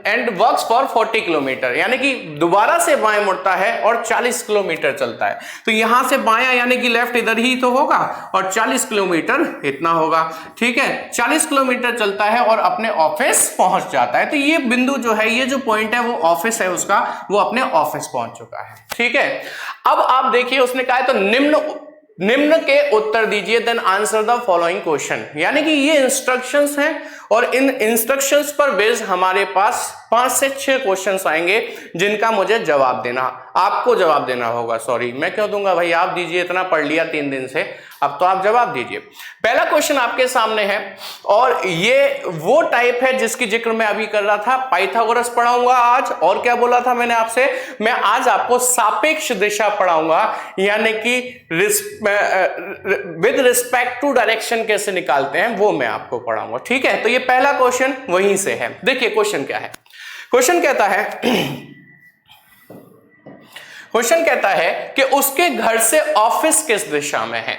एंड वर्क्स फॉर 40 किलोमीटर, यानी कि दोबारा से बाएं मुड़ता है और 40 किलोमीटर चलता है। तो यहां से बायां यानी कि लेफ्ट इधर ही तो होगा और 40 किलोमीटर इतना होगा, ठीक है। 40 किलोमीटर चलता है और अपने ऑफिस पहुंच जाता है। तो ये बिंदु जो है, ये जो पॉइंट है वो ऑफिस है उसका, वो अपने ऑफिस पहुंच चुका है, ठीक है। अब आप देखिए उसने कहा है तो निम्न के उत्तर दीजिए, then answer the following question, यानी कि ये इंस्ट्रक्शंस हैं और इन इंस्ट्रक्शंस पर बेस्ड हमारे पास 5 से 6 क्वेश्चंस आएंगे जिनका मुझे जवाब देना, आपको जवाब देना होगा। सॉरी, मैं क्यों दूंगा भाई, आप दीजिए, इतना पढ़ लिया 3 दिन से, अब तो आप जवाब दीजिए। पहला क्वेश्चन आपके सामने है और ये वो टाइप है जिसकी जिक्र मैं अभी कर रहा था। पाइथागोरस पढ़ाऊंगा आज, और क्या बोला था मैंने आपसे, मैं आज आपको सापेक्ष दिशा पढ़ाऊंगा, यानी कि विद रिस्पेक्ट टू डायरेक्शन कैसे निकालते हैं वो मैं आपको पढ़ाऊंगा, ठीक है। तो ये पहला क्वेश्चन वहीं से है। देखिए क्वेश्चन क्या है, क्वेश्चन कहता है कि उसके घर से ऑफिस किस दिशा में है।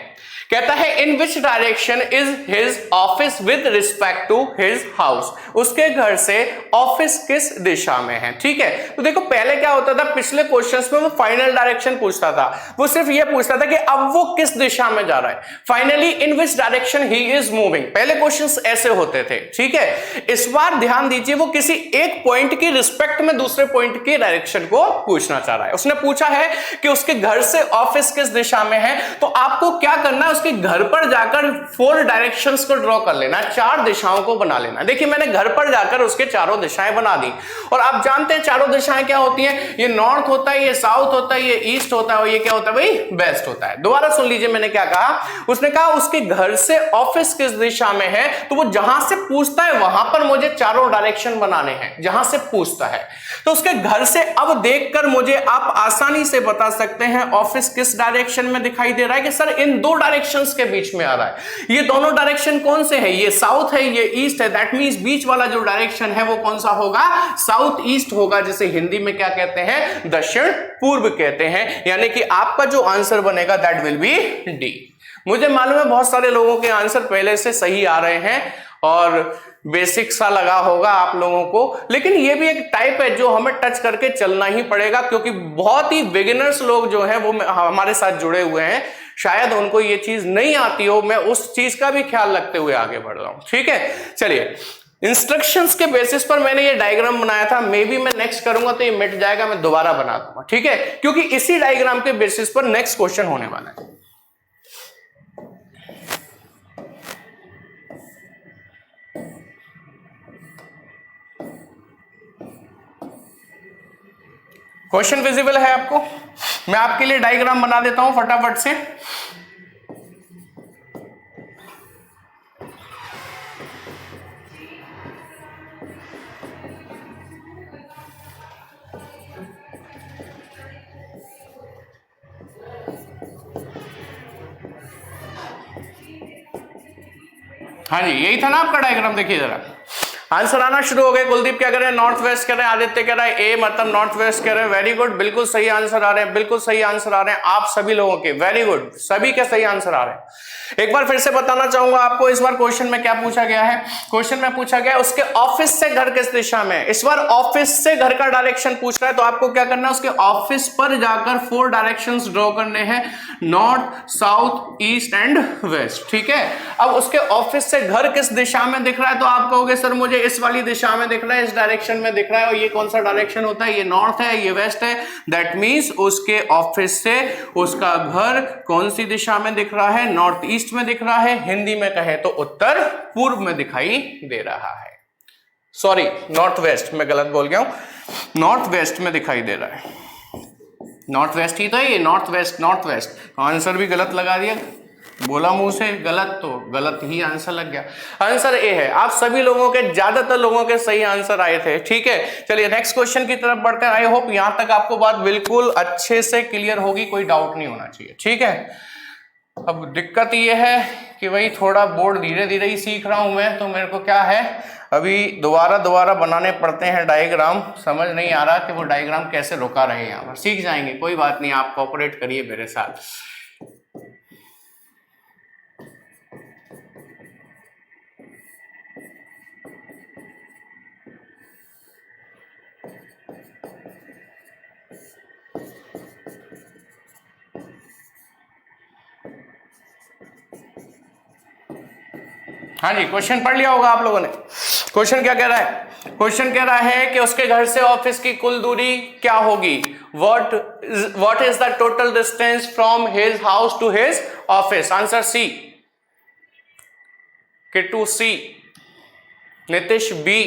कहता है in which direction is his office with respect to his house, उसके घर से ऑफिस किस दिशा में है, ठीक है। तो देखो पहले क्या होता था, पिछले क्वेश्चंस में वो फाइनल डायरेक्शन पूछता था, वो सिर्फ ये पूछता था कि अब वो किस दिशा में जा रहा है, finally in which direction he is moving. पहले क्वेश्चंस ऐसे होते थे, ठीक है। इस बार ध्यान दीजिए, वो किसी एक पॉइंट की रिस्पेक्ट में दूसरे पॉइंट की डायरेक्शन को पूछना चाह रहा है। उसने पूछा है कि उसके घर से ऑफिस किस दिशा में है, तो आपको क्या करना है, उसके घर पर जाकर 4 डायरेक्शंस को ड्रॉ कर लेना, 4 दिशाओं को बना लेना। देखिए मैंने घर पर जाकर उसके चारों दिशाएं बना दी, और आप जानते हैं चारों दिशाएं क्या होती हैं, ये नॉर्थ होता है, ये साउथ होता है, ये ईस्ट होता है, और ये क्या होता है भाई, वेस्ट होता है। दोबारा सुन लीजिए मैंने क्या कहा, उसने कहा उसके घर से ऑफिस किस दिशा में है, तो वो जहां से पूछता है वहां पर मुझे चारों डायरेक्शन बनाने हैं, जहां से पूछता है। तो उसके घर से अब देखकर मुझे आप आसानी से बता सकते हैं ऑफिस किस डायरेक्शन में दिखाई दे रहा है, कि सर इन 2 डायरेक्शंस के बीच में आ रहा है। ये दोनों डायरेक्शन कौन से हैं, ये साउथ है, ये ईस्ट है, दैट मींस बीच वाला जो डायरेक्शन है वो कौन सा होगा, साउथ ईस्ट होगा, जिसे हिंदी में क्या कहते हैं, दक्षिण पूर्व कहते हैं। यानी कि आपका जो आंसर बनेगा दैट विल बी डी। मुझे मालूम है बहुत सारे लोगों के आंसर पहले से सही आ रहे हैं और बेसिक सा लगा होगा आप लोगों को, लेकिन ये भी एक टाइप है जो हमें टच करके चलना ही पड़ेगा, क्योंकि बहुत ही बिगिनर्स लोग जो हैं वो हमारे साथ जुड़े हुए हैं, शायद उनको ये चीज नहीं आती हो। मैं उस चीज का भी ख्याल रखते हुए आगे बढ़ रहा हूं, ठीक है। चलिए, इंस्ट्रक्शंस के बेसिस पर मैंने ये डायग्राम बनाया था, मे बी मैं नेक्स्ट करूंगा तो ये मिट जाएगा, मैं दोबारा बना दूंगा, ठीक है, क्योंकि इसी डायग्राम के बेसिस पर नेक्स्ट क्वेश्चन होने वाला है। क्वेश्चन विजिबल है आपको? मैं आपके लिए डायग्राम बना देता हूं फटाफट से। हाँ जी, यही था ना आपका डायग्राम, देखिए जरा। आंसर आना शुरू हो गए। कुलदीप क्या कर रहे हैं, नॉर्थ वेस्ट कर रहे हैं। आदित्य कह रहा है ए मतलब नॉर्थ वेस्ट कर रहे हैं, वेरी गुड, बिल्कुल सही आंसर आ रहे हैं, बिल्कुल सही आंसर आ रहे हैं आप सभी लोगों के, वेरी गुड, सभी के सही आंसर आ रहे हैं। एक बार फिर से बताना चाहूंगा आपको, इस बार क्वेश्चन में क्या पूछा गया है, क्वेश्चन में पूछा गया उसके ऑफिस से घर किस दिशा में है। इस बार ऑफिस से घर का डायरेक्शन पूछ रहा है, तो आपको क्या करना है, उसके ऑफिस पर जाकर 4 डायरेक्शंस ड्रॉ करने हैं, north, south, east and west, ठीक है। अब उसके ऑफिस से घर किस दिशा में दिख रहा है, तो आप कहोगे सर मुझे इस वाली दिशा में दिख रहा है, इस डायरेक्शन में दिख रहा है, और ये कौन सा डायरेक्शन होता है, ये नॉर्थ है, ये वेस्ट है, दैट मींस उसके ऑफिस से उसका घर कौन सी दिशा में दिख रहा है, नॉर्थ ईस्ट में दिख रहा है, हिंदी में कहे तो उत्तर पूर्व में दिखाई दे रहा है। सॉरी, नॉर्थ वेस्ट, मैं गलत बोल गया हूं, नॉर्थ वेस्ट में दिखाई दे रहा है, नॉर्थ वेस्ट ही तो है ये, north west, north west. Answer भी गलत लगा दिया, बोला मुंह से गलत, तो गलत ही आंसर लग गया। आंसर ए है। आप सभी लोगों के, ज्यादातर लोगों के सही आंसर आए थे, ठीक है। चलिए नेक्स्ट क्वेश्चन की तरफ बढ़कर, आई होप यहां तक आपको बात बिल्कुल अच्छे से क्लियर होगी, कोई डाउट नहीं होना चाहिए, ठीक है। अब दिक्कत ये है कि भाई थोड़ा बोर्ड धीरे धीरे ही सीख रहा हूं मैं, तो मेरे को क्या है अभी दोबारा बनाने पड़ते हैं डायग्राम, समझ नहीं आ रहा कि वो डायग्राम कैसे रुका रहे हैं। यहाँ पर सीख जाएंगे, कोई बात नहीं, आप कोऑपरेट करिए मेरे साथ। हाँ जी, क्वेश्चन पढ़ लिया होगा आप लोगों ने। क्वेश्चन क्या कह रहा है, क्वेश्चन कह रहा है कि उसके घर से ऑफिस की कुल दूरी क्या होगी, what is the total distance from his house to his office. Answer C, Kittu C, Nitish B.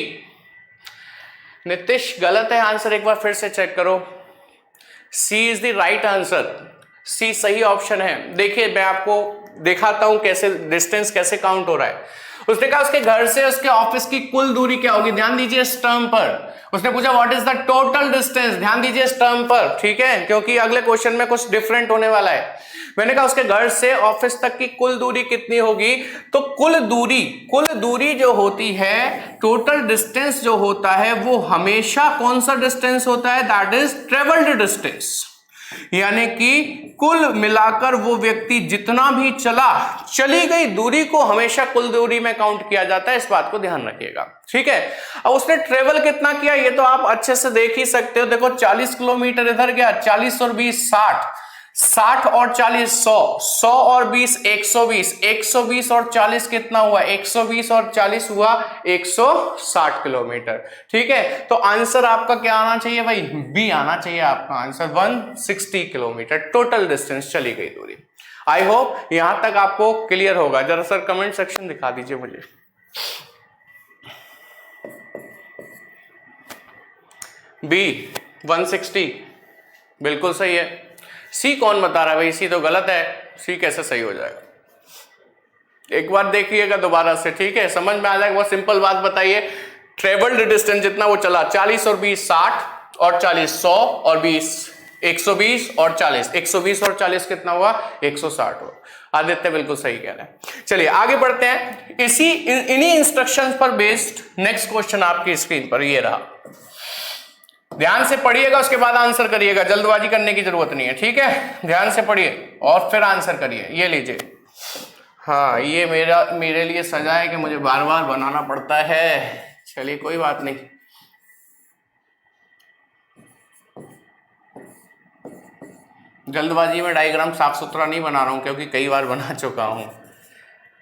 Nitish गलत है आंसर, एक बार फिर से चेक करो। C is the right answer, C सही ऑप्शन है। देखिए मैं आपको दिखाता हूं कैसे डिस्टेंस कैसे काउंट हो रहा है। उसने कहा उसके घर से उसके ऑफिस की कुल दूरी क्या होगी, ध्यान दीजिए इस टर्म पर। उसने पूछा what is the total distance, ध्यान दीजिए इस टर्म पर, ठीक है, क्योंकि अगले क्वेश्चन में कुछ डिफरेंट होने वाला है। मैंने कहा उसके घर से ऑफिस तक की कुल दूरी कितनी होगी, तो कुल दूरी जो होती है, टोटल डिस्टेंस जो होता है वो हमेशा कौन सा डिस्टेंस होता है, दैट इज ट्रेवल्ड डिस्टेंस। यानी कि कुल मिलाकर वो व्यक्ति जितना भी चली गई दूरी को हमेशा कुल दूरी में काउंट किया जाता है, इस बात को ध्यान रखिएगा, ठीक है। अब उसने ट्रेवल कितना किया ये तो आप अच्छे से देख ही सकते हो। देखो 40 किलोमीटर इधर गया, 40 और 20 60, 60 और 40 100, 100 और 20 120, 120 और 40 कितना हुआ, 120 और 40 हुआ 160 किलोमीटर। ठीक है, तो आंसर आपका क्या आना चाहिए भाई, बी आना चाहिए आपका आंसर, 160 किलोमीटर टोटल डिस्टेंस चली गई दूरी। आई होप यहां तक आपको क्लियर होगा। जरा सर कमेंट सेक्शन दिखा दीजिए मुझे। बी 160 बिल्कुल सही है। सी कौन बता रहा है भाई, सी तो गलत है, सी कैसे सही हो जाएगा, एक बार देखिएगा दोबारा से, ठीक है, समझ में आ जाएगा। बहुत सिंपल बात बताइए, ट्रेवल्ड डिस्टेंस जितना वो चला, 40 और 20 60 और 40 100 और 20 120 और 40 120 और 40 कितना हुआ 160 हुआ। आदित्य बिल्कुल सही कह रहे हैं। चलिए आगे बढ़ते हैं। इन्हीं इंस्ट्रक्शंस पर बेस्ड नेक्स्ट क्वेश्चन आपकी स्क्रीन पर ये रहा, ध्यान से पढ़िएगा, उसके बाद आंसर करिएगा, जल्दबाजी करने की जरूरत नहीं है, ठीक है, ध्यान से पढ़िए और फिर आंसर करिए। ये लीजिए, हाँ ये मेरे लिए सजा है कि मुझे बार बार बनाना पड़ता है, चलिए कोई बात नहीं। जल्दबाजी में डायग्राम साफ सुथरा नहीं बना रहा हूं क्योंकि कई बार बना चुका हूं।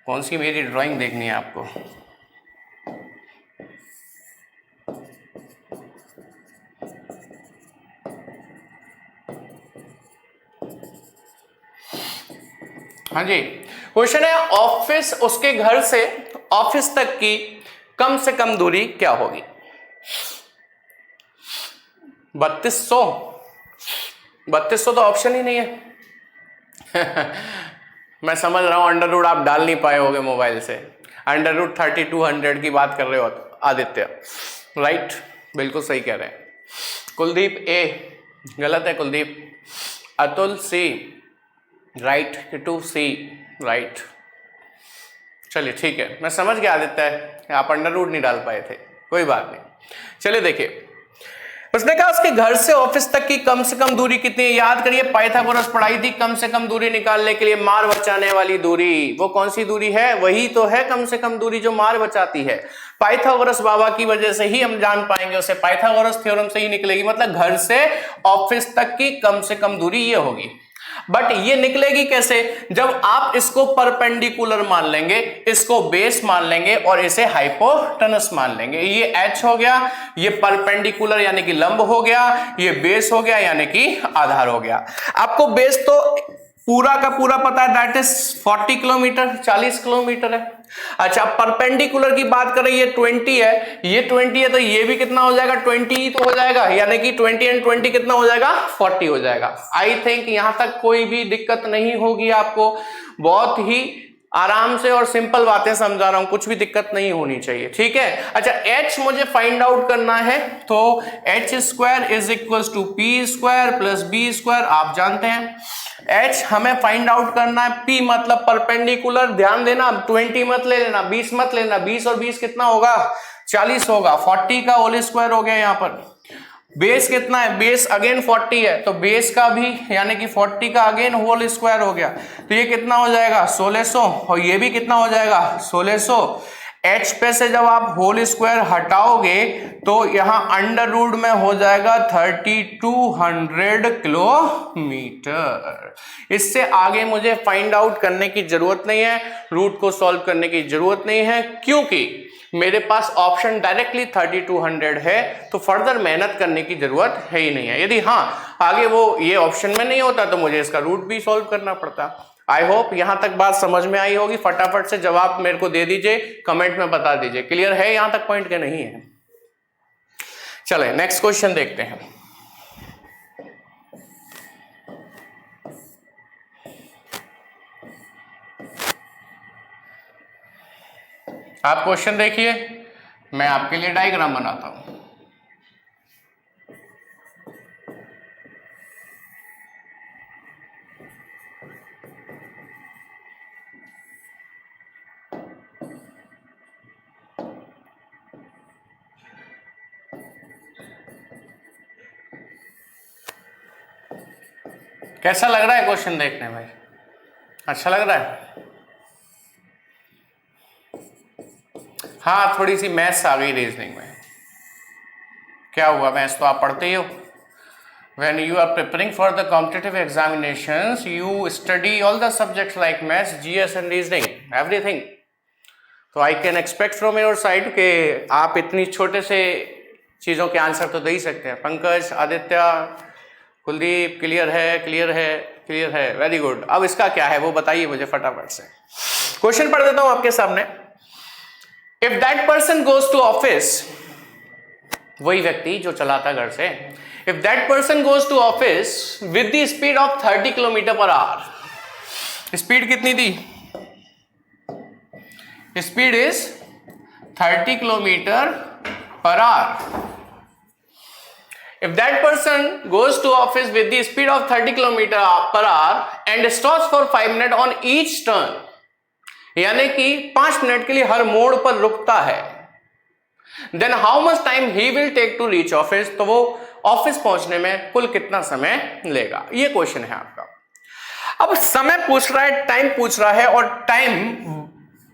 कौन सी मेरी ड्राइंग देखनी है आपको, हाँ जी, क्वेश्चन है ऑफिस, उसके घर से ऑफिस तक की कम से कम दूरी क्या होगी। 3200 तो ऑप्शन ही नहीं है। मैं समझ रहा हूं अंडर रूट आप डाल नहीं पाए होगे मोबाइल से, अंडर रूट 3200 की बात कर रहे हो आदित्य, राइट, बिल्कुल सही कह रहे हैं। कुलदीप ए गलत है, कुलदीप। अतुल सी राइट, टू सी राइट। चलिए ठीक है, मैं समझ गया आदित्य है, आप अंडर रूट नहीं डाल पाए थे, कोई बात नहीं। चलिए देखिए, उसने कहा उसके घर से ऑफिस तक की कम से कम दूरी कितनी है। याद करिए पाइथागोरस पढ़ाई थी, कम से कम दूरी निकालने के लिए मार बचाने वाली दूरी, वो कौन सी दूरी है, वही तो है कम से कम दूरी जो मार बचाती है। पाइथागोरस बाबा की वजह से ही हम जान पाएंगे उसे, पाइथागोरस थ्योरम से ही निकलेगी, मतलब घर से ऑफिस तक की कम से कम दूरी ये होगी। बट ये निकलेगी कैसे, जब आप इसको परपेंडिकुलर मान लेंगे, इसको बेस मान लेंगे और इसे हाइपोटेनस मान लेंगे। ये h हो गया, ये परपेंडिकुलर यानी कि लंब हो गया, ये बेस हो गया यानी कि आधार हो गया। आपको बेस तो पूरा का पूरा पता है, दैट इज 40 किलोमीटर, 40 किलोमीटर है। अच्छा, परपेंडिकुलर की बात करें, ये 20 है, ये 20 है, तो ये भी कितना हो जाएगा 20 ही तो हो जाएगा, यानी कि 20 एंड 20 कितना हो जाएगा 40 हो जाएगा। आई थिंक यहां तक कोई भी दिक्कत नहीं होगी आपको, बहुत ही आराम से और सिंपल बातें समझा रहा हूं, कुछ भी दिक्कत नहीं होनी चाहिए, ठीक है। अच्छा, h मुझे फाइंड आउट करना है, तो h square is equal to P square plus B square, आप जानते हैं। h हमें फाइंड आउट करना है, p मतलब परपेंडिकुलर, ध्यान देना 20 मत ले लेना, 20 मत लेना, 20 और 20 कितना होगा 40 होगा, 40 का होल स्क्वायर हो गया। यहाँ पर बेस कितना है, बेस अगेन 40 है, तो बेस का भी यानी कि 40 का अगेन होल स्क्वायर हो गया, तो ये कितना हो जाएगा 1600, और ये भी कितना हो जाएगा 1600। h पे से जब आप होल स्क्वायर हटाओगे तो यहां अंडर रूट में हो जाएगा 3200 किलोमीटर। इससे आगे मुझे फाइंड आउट करने की जरूरत नहीं है, रूट को सॉल्व करने की जरूरत नहीं है, क्योंकि मेरे पास ऑप्शन डायरेक्टली 3200 है, तो फर्दर मेहनत करने की जरूरत है ही नहीं है। यदि हाँ आगे वो ये ऑप्शन में नहीं होता तो मुझे इसका रूट भी सॉल्व करना पड़ता। आई होप यहां तक बात समझ में आई होगी। फटाफट से जवाब मेरे को दे दीजिए, कमेंट में बता दीजिए क्लियर है यहां तक पॉइंट के नहीं है। चले नेक्स्ट क्वेश्चन देखते हैं। आप क्वेश्चन देखिए, मैं आपके लिए डायग्राम बनाता हूं। कैसा लग रहा है क्वेश्चन देखने में, अच्छा लग रहा है? हाँ थोड़ी सी मैथ्स आ गई रीजनिंग में। क्या हुआ, मैथ्स तो आप पढ़ते ही हो, When you are preparing for the competitive examinations, you study all the subjects like maths, GS and reasoning, everything. So I can expect from your side कि आप इतनी छोटे से चीज़ों के आंसर तो दे ही सकते हैं. पंकज, आदित्य, कुलदीप, क्लियर है, क्लियर है, क्लियर है, वेरी गुड. अब इसका क्या है वो बताइए मुझे फटाफट से. क्वेश्चन पढ़ देता हूं आपके सामने. If that person goes to office, वही व्यक्ति जो चलाता घर से, if that person goes to office with the speed of 30 kilometre per hour. Speed कितनी थी? Speed is 30 kilometre per hour. If that person goes to office with the speed of 30 km per hour and stops for 5 minutes on each turn, यानी कि 5 minute के लिए हर मोड़ पर रुकता है, then how much time he will take to reach office? तो वो ऑफिस पहुंचने में कुल कितना समय लेगा, ये क्वेश्चन है आपका. अब समय पूछ रहा है, टाइम पूछ रहा है, और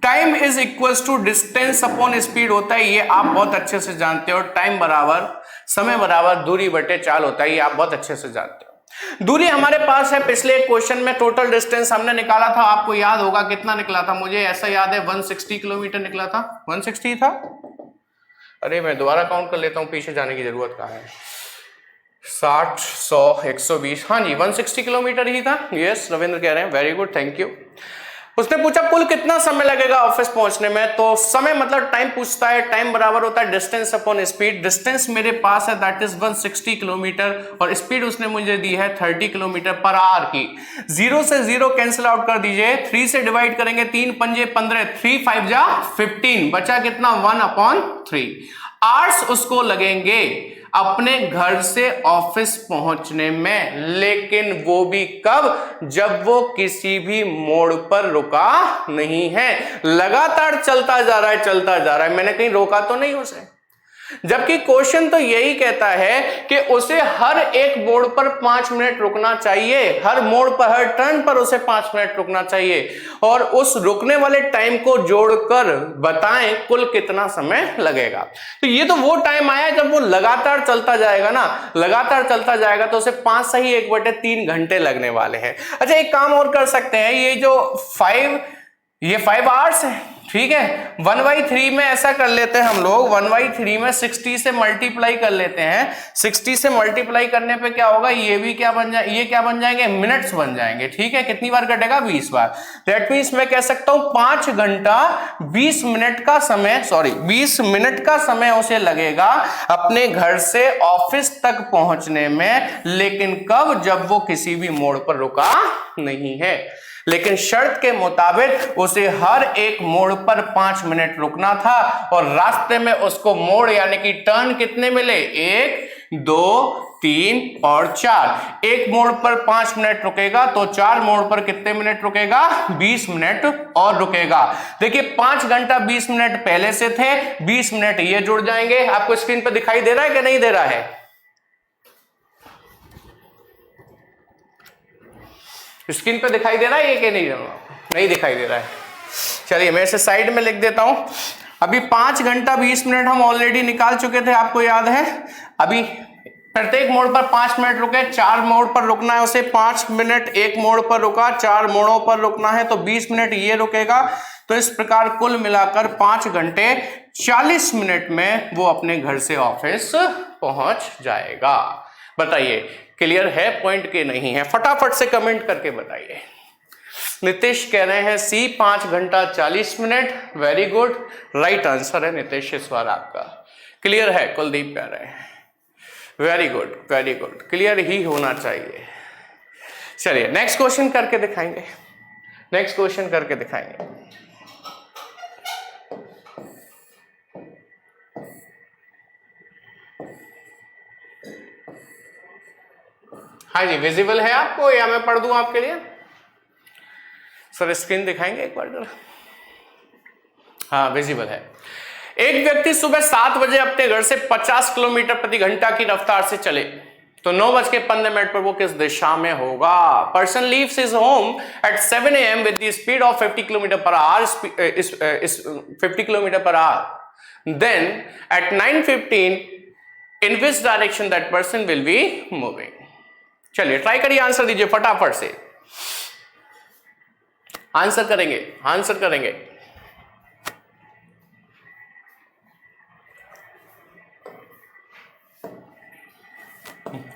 time is equals to distance upon speed होता है, ये आप बहुत अच्छे से जानते हो. टाइम बराबर समय बराबर दूरी बटे चाल होता है, ये आप बहुत अच्छे से जानते हो. दूरी हमारे पास है, पिछले क्वेश्चन में टोटल डिस्टेंस हमने निकाला था, आपको याद होगा कितना निकला था, मुझे ऐसा याद है 160 किलोमीटर निकला था. 160 था, अरे मैं दोबारा काउंट कर लेता हूं, पीछे जाने की जरूरत कहां है. 60, 100, 120, हाँ जी 160 किलोमीटर ही था. यस, रविंद्र कह रहे हैं, वेरी गुड, थैंक यू. उसने पूछा कुल कितना समय लगेगा ऑफिस पहुंचने में, तो समय मतलब टाइम पूछता है, टाइम बराबर होता है डिस्टेंस अपॉन स्पीड. डिस्टेंस मेरे पास है दैट इज 160 किलोमीटर और स्पीड उसने मुझे दी है 30 किलोमीटर पर आवर की. 0 से 0 कैंसिल आउट कर दीजिए, 3 से डिवाइड करेंगे, 3 पंजे 15, 3 5 जा 15, बचा कितना 1/3 आवर्स उसको लगेंगे अपने घर से ऑफिस पहुंचने में. लेकिन वो भी कब? जब वो किसी भी मोड़ पर रुका नहीं है, लगातार चलता जा रहा है, चलता जा रहा है, मैंने कहीं रोका तो नहीं उसे. जबकि क्वेश्चन तो यही कहता है कि उसे हर एक मोड़ पर 5 मिनट रुकना चाहिए, हर मोड़ पर, हर टर्न पर उसे 5 मिनट रुकना चाहिए, और उस रुकने वाले टाइम को जोड़कर बताएं कुल कितना समय लगेगा. तो ये तो वो टाइम आया जब वो लगातार चलता जाएगा ना, लगातार चलता जाएगा तो उसे 5 सही 1/3 घंटे लगने वाले हैं. अच्छा, एक काम और कर सकते हैं, ये जो 5 आवर्स है, ठीक है, 1/3 में ऐसा कर लेते हैं हम लोग, 1/3 में 60 से मल्टीप्लाई कर लेते हैं. 60 से मल्टीप्लाई करने पे क्या होगा, ये भी क्या बन जाए, ये क्या बन जाएंगे, मिनट्स बन जाएंगे. ठीक है, कितनी बार कटेगा, 20 बार. दैट मींस मैं कह सकता हूं 5 घंटा 20 मिनट का समय, 20 मिनट का समय उसे लगेगा अपने घर से ऑफिस तक पहुंचने में. लेकिन कब? जब वो किसी भी मोड़ पर रुका नहीं है. लेकिन शर्त के मुताबिक उसे हर एक मोड़ पर 5 मिनट रुकना था, और रास्ते में उसको मोड़ यानी कि टर्न कितने मिले, 1, 2, 3 और 4. एक मोड़ पर 5 मिनट रुकेगा तो 4 मोड़ पर कितने मिनट रुकेगा, 20 मिनट और रुकेगा. देखिए 5 घंटा 20 मिनट पहले से थे, 20 मिनट ये जुड़ जाएंगे. आपको स्क्रीन पर दिखाई दे रहा है कि नहीं दे रहा है? स्क्रीन पे दिखाई दे रहा है ये कि नहीं? नहीं दिखाई दे रहा है. चलिए मैं इसे साइड में लिख देता हूं. अभी 5 घंटा 20 मिनट हम ऑलरेडी निकाल चुके थे, आपको याद है. अभी प्रत्येक मोड़ पर 5 मिनट रुके, 4 मोड़ पर रुकना है उसे, 5 मिनट एक मोड़ पर रुका, 4 मोड़ों पर रुकना है तो 20 मिनट ये रुकेगा. तो इस प्रकार कुल मिलाकर 5 घंटे 40 मिनट में वो अपने घर से ऑफिस पहुंच जाएगा. बताइए क्लियर है पॉइंट के नहीं है? फटाफट से कमेंट करके बताइए. नितेश कह रहे हैं सी 5 घंटा 40 minute. Very good, right answer है नितेश इस बार आपका. क्लियर है? कुलदीप कह रहे हैं very good, very good, clear ही होना चाहिए. चलिए नेक्स्ट क्वेश्चन करके दिखाएंगे, नेक्स्ट क्वेश्चन करके दिखाएंगे. हाँ जी, विजिबल है आपको या मैं पढ़ दूं आपके लिए? सर स्क्रीन दिखाएंगे एक बार जरा. हाँ विजिबल है. एक व्यक्ति सुबह 7 बजे अपने घर से 50 किलोमीटर प्रति घंटा की रफ्तार से चले तो 9:15 पर वो किस दिशा में होगा? Person leaves his home at 7 AM with the speed of 50 kilometre per hour, 50 kilometre per hour. Then at 9:15 in which direction that person will be moving? चलिए ट्राई करिए, आंसर दीजिए फटाफट से, आंसर करेंगे, आंसर करेंगे।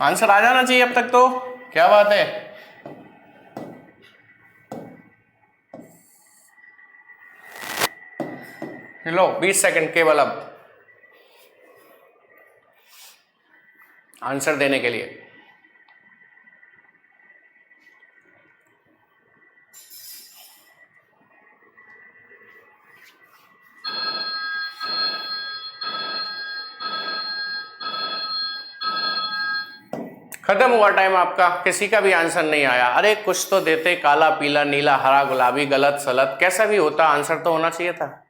आंसर आ जाना चाहिए अब तक तो, क्या बात है। लो 20 सेकंड केवल अब आंसर देने के लिए। खत्म हुआ टाइम आपका, किसी का भी आंसर नहीं आया। अरे कुछ तो देते, काला पीला नीला हरा गुलाबी, गलत सलत कैसा भी होता, आंसर तो होना चाहिए था।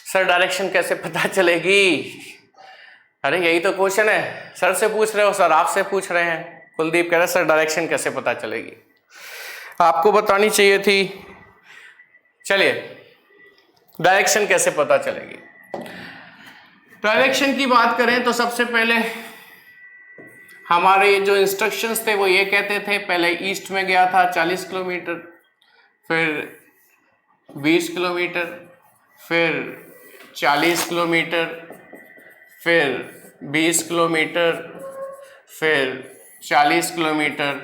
सर डायरेक्शन कैसे पता चलेगी? अरे यही तो क्वेश्चन है, सर से पूछ रहे हो, सर आपसे पूछ रहे हैं। कुलदीप कह रहे सर डायरेक्शन कैसे पता चलेगी, आपको बतानी चाहिए थी। चलिए डायरेक्शन कैसे पता चलेगी। डायरेक्शन की बात करें तो सबसे पहले हमारे जो इंस्ट्रक्शंस थे वो ये कहते थे, पहले ईस्ट में गया था 40 किलोमीटर, फिर 20 किलोमीटर, फिर 40 किलोमीटर, फिर 20 किलोमीटर, फिर 40 किलोमीटर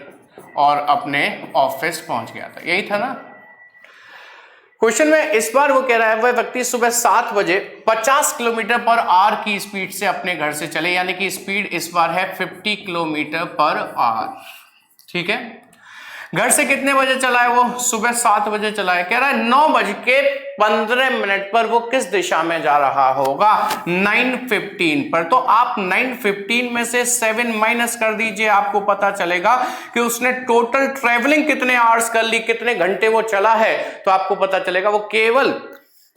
और अपने ऑफिस पहुंच गया था। यही था ना क्वेश्चन में। इस बार वो कह रहा है वह व्यक्ति सुबह 7 बजे 50 किलोमीटर पर आवर की स्पीड से अपने घर से चले, यानी कि स्पीड इस बार है 50 किलोमीटर पर आवर। ठीक है, घर से कितने बजे चला है वो? सुबह 7 बजे चला है। कह रहा है 9:15 पर वो किस दिशा में जा रहा होगा? 9:15 पर। तो आप 9:15 में से 7 माइनस कर दीजिए, आपको पता चलेगा कि उसने टोटल ट्रेवलिंग कितने आवर्स कर ली, कितने घंटे वो चला है। तो आपको पता चलेगा वो केवल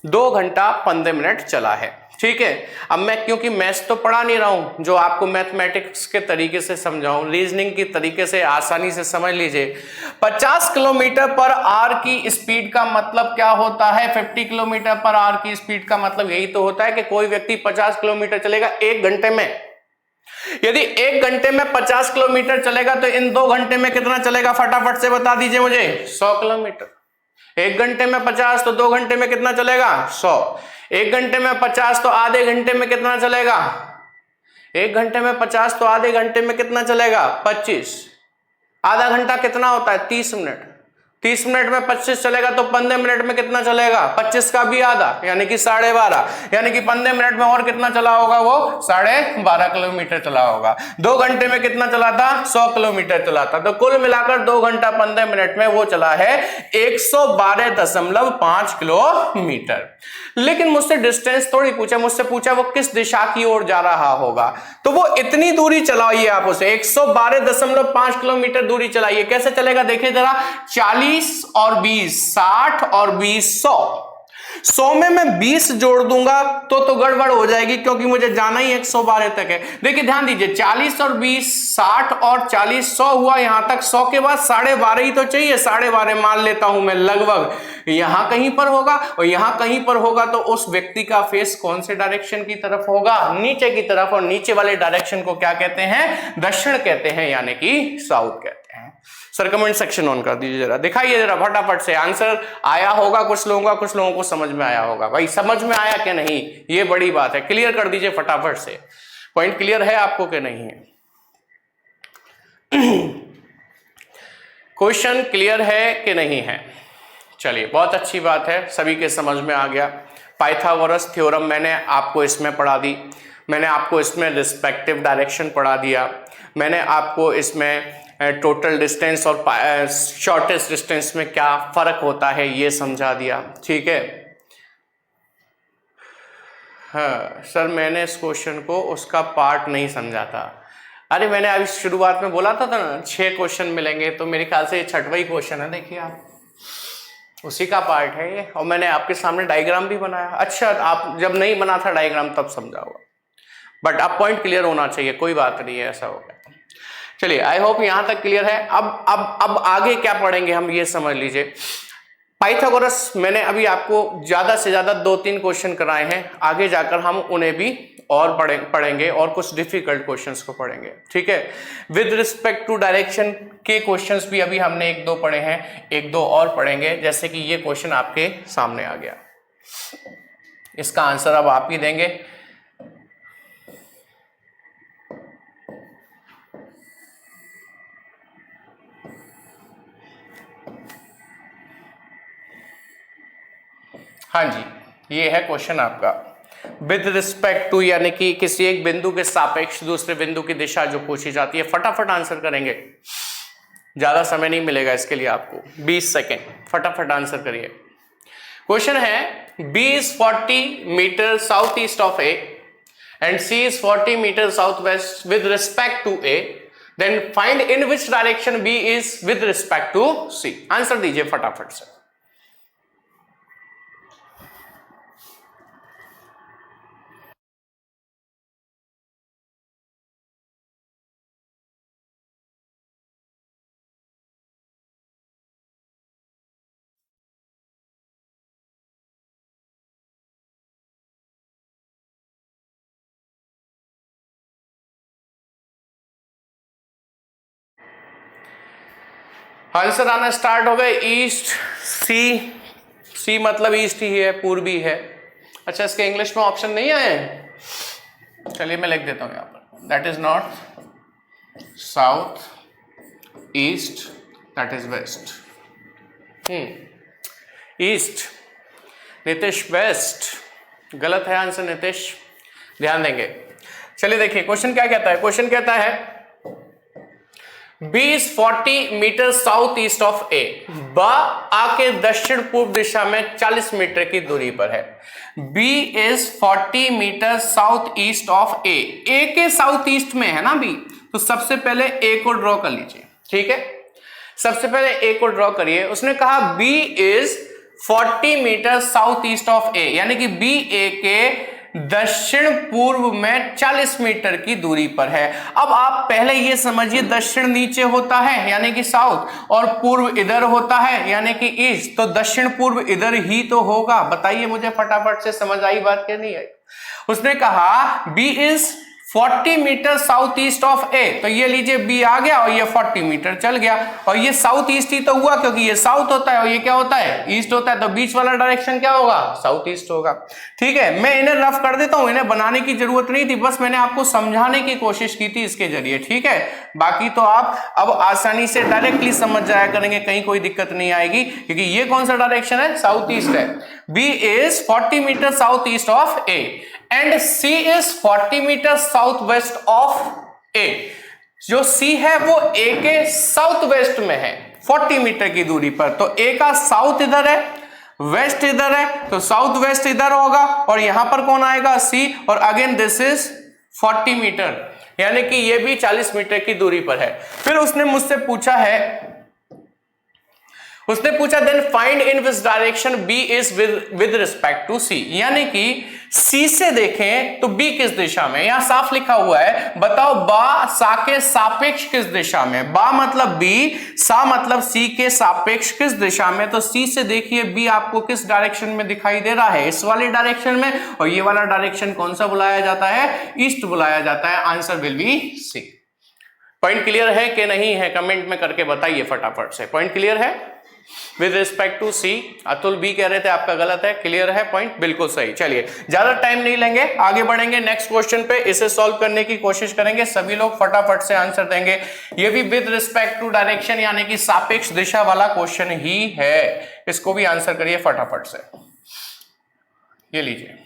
2 घंटा 15 मिनट चला है। ठीक है, अब मैं क्योंकि मैथ्स तो पढ़ा नहीं रहा हूं, जो आपको मैथमेटिक्स के तरीके से समझाऊं, रीजनिंग की तरीके से आसानी से समझ लीजिए। 50 किलोमीटर पर आवर की स्पीड का मतलब क्या होता है? 50 किलोमीटर पर आवर की स्पीड का मतलब यही तो होता है कि कोई व्यक्ति 50 किलोमीटर चलेगा 1 घंटे में। यदि 1 घंटे में 50 किलोमीटर चलेगा तो इन 2 घंटे में कितना चलेगा? फटाफट से बता दीजिए मुझे। 100 किलोमीटर। 1 घंटे में 50 तो 2 घंटे में कितना चलेगा? 100। 1 घंटे में 50 तो आधे घंटे में कितना चलेगा? 1 घंटे में 50 तो आधे घंटे में कितना चलेगा? 25। आधा घंटा कितना होता है? 30 मिनट। 30 मिनट में 25 चलेगा तो 15 मिनट में कितना चलेगा? 25 का भी आधा, यानी कि 12.5, यानी कि 15 मिनट में और कितना चला होगा वो? 12.5 किलोमीटर चला होगा। 2 घंटे में कितना चला था? 100 किलोमीटर चला था। तो कुल मिलाकर 2 घंटा 15 मिनट में वो चला है 112.5 किलोमीटर। लेकिन मुझसे डिस्टेंस थोड़ी पूछा, मुझसे पूछा वो किस दिशा की ओर जा रहा होगा। तो वो इतनी दूरी चलाइए आप उसे, 112.5 किलोमीटर दूरी चलाइए। कैसे चलेगा देखिए जरा। 40 और 20, 60 और 20, 100 में मैं 20 जोड़ दूंगा तो गड़बड़ हो जाएगी, क्योंकि मुझे जाना ही 112 तक है। देखिए ध्यान दीजिए, 40 और 20, 60 और 40, 100 हुआ यहां तक। 100 के बाद 12.5 ही तो चाहिए। 12.5 मान लेता हूं मैं, लगभग यहां कहीं पर होगा और यहां कहीं पर होगा। तो उस व्यक्ति का फेस कौन से डायरेक्शन की तरफ होगा? नीचे की तरफ। और नीचे वाले डायरेक्शन को क्या कहते हैं? दक्षिण कहते हैं, यानी कि साउथ कहते हैं। सर कमेंट सेक्शन ऑन कर दीजिए जरा, दिखाइए जरा फटाफट से। आंसर आया होगा कुछ लोगों को समझ में आया होगा। भाई समझ में आया कि नहीं, ये बड़ी बात है। क्लियर कर दीजिए फटाफट से। पॉइंट क्लियर है आपको कि नहीं है? क्वेश्चन क्लियर है कि नहीं है? चलिए बहुत अच्छी बात है, सभी के समझ में आ गया। पाइथागोरस थ्योरम मैंने आपको इसमें पढ़ा दी, मैंने आपको इसमें रिस्पेक्टिव डायरेक्शन पढ़ा दिया, मैंने आपको इसमें टोटल डिस्टेंस और शॉर्टेस्ट डिस्टेंस में क्या फर्क होता है ये समझा दिया। ठीक है। हाँ सर, मैंने इस क्वेश्चन को उसका पार्ट नहीं समझा था। अरे मैंने अभी शुरुआत में बोला था ना 6 क्वेश्चन मिलेंगे, तो मेरे ख्याल से ये 6वां ही क्वेश्चन है। देखिए आप, उसी का पार्ट है ये। और मैंने आपके सामने डायग्राम भी बनाया। अच्छा, आप जब नहीं बना था डायग्राम तब समझाओगा, बट अब पॉइंट क्लियर होना चाहिए। कोई बात नहीं है, ऐसा हो गया। चलिए, आई होप यहां तक क्लियर है। अब आगे क्या पढ़ेंगे हम, ये समझ लीजिए। पाइथागोरस मैंने अभी आपको ज्यादा से ज्यादा 2-3 क्वेश्चन कराए हैं, आगे जाकर हम उन्हें भी और पढ़ेंगे और कुछ डिफिकल्ट क्वेश्चंस को पढ़ेंगे, ठीक है। विद रिस्पेक्ट टू डायरेक्शन के क्वेश्चंस भी अभी हमने एक दो पढ़े हैं, एक दो और पढ़ेंगे, जैसे कि ये क्वेश्चन आपके सामने आ गया। इसका आंसर अब आप ही देंगे। हाँ जी, ये है क्वेश्चन आपका। विद रिस्पेक्ट टू यानी कि किसी एक बिंदु के सापेक्ष दूसरे बिंदु की दिशा जो पूछी जाती है, फटाफट आंसर करेंगे, ज्यादा समय नहीं मिलेगा इसके लिए आपको, 20 सेकेंड, फटाफट आंसर करिए। क्वेश्चन है B is 40 metre south east of A and C is 40 metre south west with respect to A, then find in which direction B is with respect to C। Answer दीजिए फटाफट से। Answer आना start हो गए। East, सी मतलब east ही है, पूर्वी है। अच्छा, इसके इंग्लिश में ऑप्शन नहीं आए हैं, चलिए मैं लिख देता हूं यहां पर। That is north, south, east, that is west. East, Nitesh west, गलत है आंसर नितेश, ध्यान देंगे। चलिए देखिए क्वेश्चन क्या कहता है। क्वेश्चन कहता है B is 40 metre south east of A, बा आ के दक्षिण पूर्व दिशा में 40 मीटर की दूरी पर है। B is 40 metre south east of A, A के साउथ ईस्ट में है ना B, तो सबसे पहले A को ड्रॉ कर लीजिए, ठीक है। सबसे पहले A को ड्रॉ करिए। उसने कहा B is 40 metre south east of A, यानी कि B A के दक्षिण पूर्व में 40 मीटर की दूरी पर है। अब आप पहले ये समझिए, दक्षिण नीचे होता है यानी कि साउथ, और पूर्व इधर होता है यानी कि ईस्ट, तो दक्षिण पूर्व इधर ही तो होगा। बताइए मुझे फटाफट से, समझ आई बात क्या नहीं आई? उसने कहा B is 40 metre south east of A, तो ये लीजिए B आ गया और ये 40 मीटर चल गया, और ये साउथ ईस्ट ही तो हुआ क्योंकि ये साउथ होता है और ये क्या होता है, ईस्ट होता है, तो बीच वाला डायरेक्शन क्या होगा, साउथ ईस्ट होगा। ठीक है, मैं इन्हें रफ कर देता हूं, इन्हें बनाने की जरूरत नहीं थी, बस मैंने आपको समझाने की कोशिश की थी इसके जरिए, ठीक है। बाकी तो आप अब आसानी से डायरेक्टली समझ जाया करेंगे, कहीं कोई दिक्कत नहीं आएगी, क्योंकि ये कौन सा डायरेक्शन है, साउथ ईस्ट है। B is 40 metre south east of A and C is 40 metre south west of A। जो C है वो A के साउथ वेस्ट में है 40 मीटर की दूरी पर, तो A का साउथ इधर है, वेस्ट इधर है, तो साउथ वेस्ट इधर होगा, और यहां पर कौन आएगा, C, और अगेन दिस इज 40 मीटर, यानी कि ये भी 40 मीटर की दूरी पर है। फिर उसने मुझसे पूछा then find in which direction B is with respect to C, यानी कि C से देखें तो B किस दिशा में, यहां साफ लिखा हुआ है, बताओ बा सा के सापेक्ष किस दिशा में, बा मतलब B, सा मतलब C के सापेक्ष किस दिशा में, तो C से देखिए B आपको किस डायरेक्शन में दिखाई दे रहा है, इस वाले डायरेक्शन में, और ये वाला डायरेक्शन कौन सा बुलाया जाता है, ईस्ट बुलाया जाता है। Answer will be C। Point clear है कि नहीं है, कमेंट में करके बताइए फटाफट से। पॉइंट क्लियर है with respect to C? Atul B कह रहे थे आपका गलत है, क्लियर है पॉइंट, बिल्कुल सही। चलिए ज्यादा टाइम नहीं लेंगे, आगे बढ़ेंगे नेक्स्ट क्वेश्चन पे, इसे सॉल्व करने की कोशिश करेंगे, सभी लोग फटाफट से आंसर देंगे। ये भी विद रिस्पेक्ट टू डायरेक्शन यानी कि सापेक्ष दिशा वाला क्वेश्चन ही है, इसको भी आंसर करिए फटाफट से। ये लीजिए,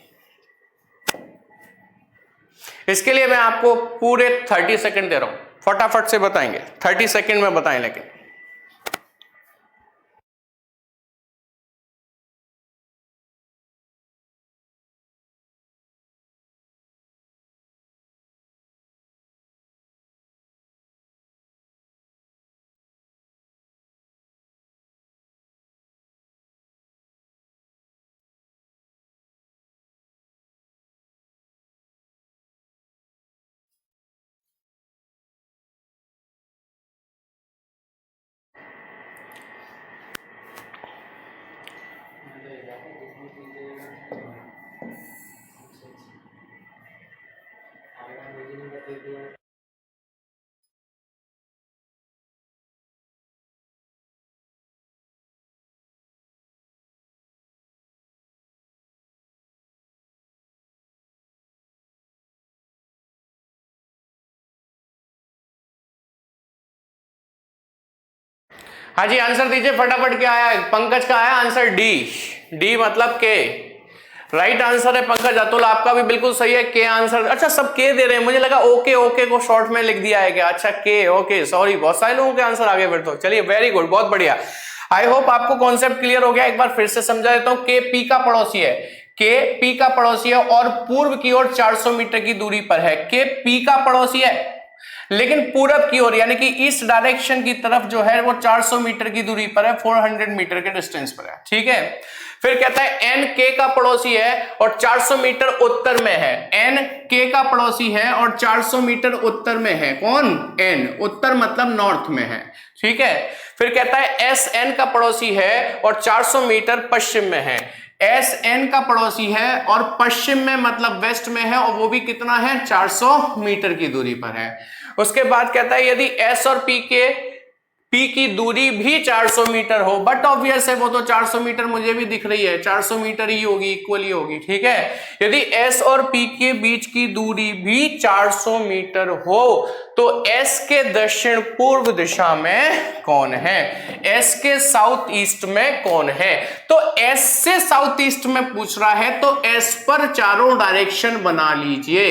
इसके लिए मैं आपको पूरे 30 सेकंड दे रहा हूं, फटाफट से बताएंगे, 30 सेकंड में बताएं। लेकिन हाँ जी आंसर दीजिए फटाफट। क्या आया? पंकज का आया आंसर डी। डी मतलब के। राइट आंसर है पंकज। अतुल आपका भी बिल्कुल सही है, के आंसर। अच्छा सब के दे रहे हैं, मुझे लगा ओके ओके को शॉर्ट में लिख दिया है क्या? अच्छा के, ओके सॉरी, बहुत सारे लोगों के आंसर आगे फिर तो। चलिए वेरी गुड, बहुत बढ़िया। आई होप आपको कॉन्सेप्ट क्लियर हो गया। एक बार फिर से समझा देता हूं। के पी का पड़ोसी है, के पी का पड़ोसी है और पूर्व की ओर 400 मीटर की दूरी पर है। के पी का पड़ोसी है लेकिन पूरब की ओर यानी कि ईस्ट डायरेक्शन की तरफ जो है वो 400 मीटर की दूरी पर है, 400 मीटर के डिस्टेंस पर है। ठीक है। फिर कहता है एन के का पड़ोसी है और 400 मीटर उत्तर में है। एन के का पड़ोसी है और 400 मीटर उत्तर में है। कौन? एन। उत्तर मतलब नॉर्थ में है। ठीक है। फिर कहता है एस एन का पड़ोसी है और 400 मीटर पश्चिम में है। एस एन का पड़ोसी है और पश्चिम में मतलब वेस्ट में है, और वो भी कितना है? 400 मीटर की दूरी पर है। उसके बाद कहता है यदि एस और पी की दूरी भी 400 मीटर हो, बट ऑब्वियस है वो तो 400 मीटर मुझे भी दिख रही है, 400 मीटर ही होगी, इक्वली होगी। ठीक है। यदि एस और पी के बीच की दूरी भी 400 मीटर हो तो एस के दक्षिण पूर्व दिशा में कौन है? एस के साउथ ईस्ट में कौन है? तो एस से साउथ ईस्ट में पूछ रहा है तो एस पर चारों डायरेक्शन बना लीजिए।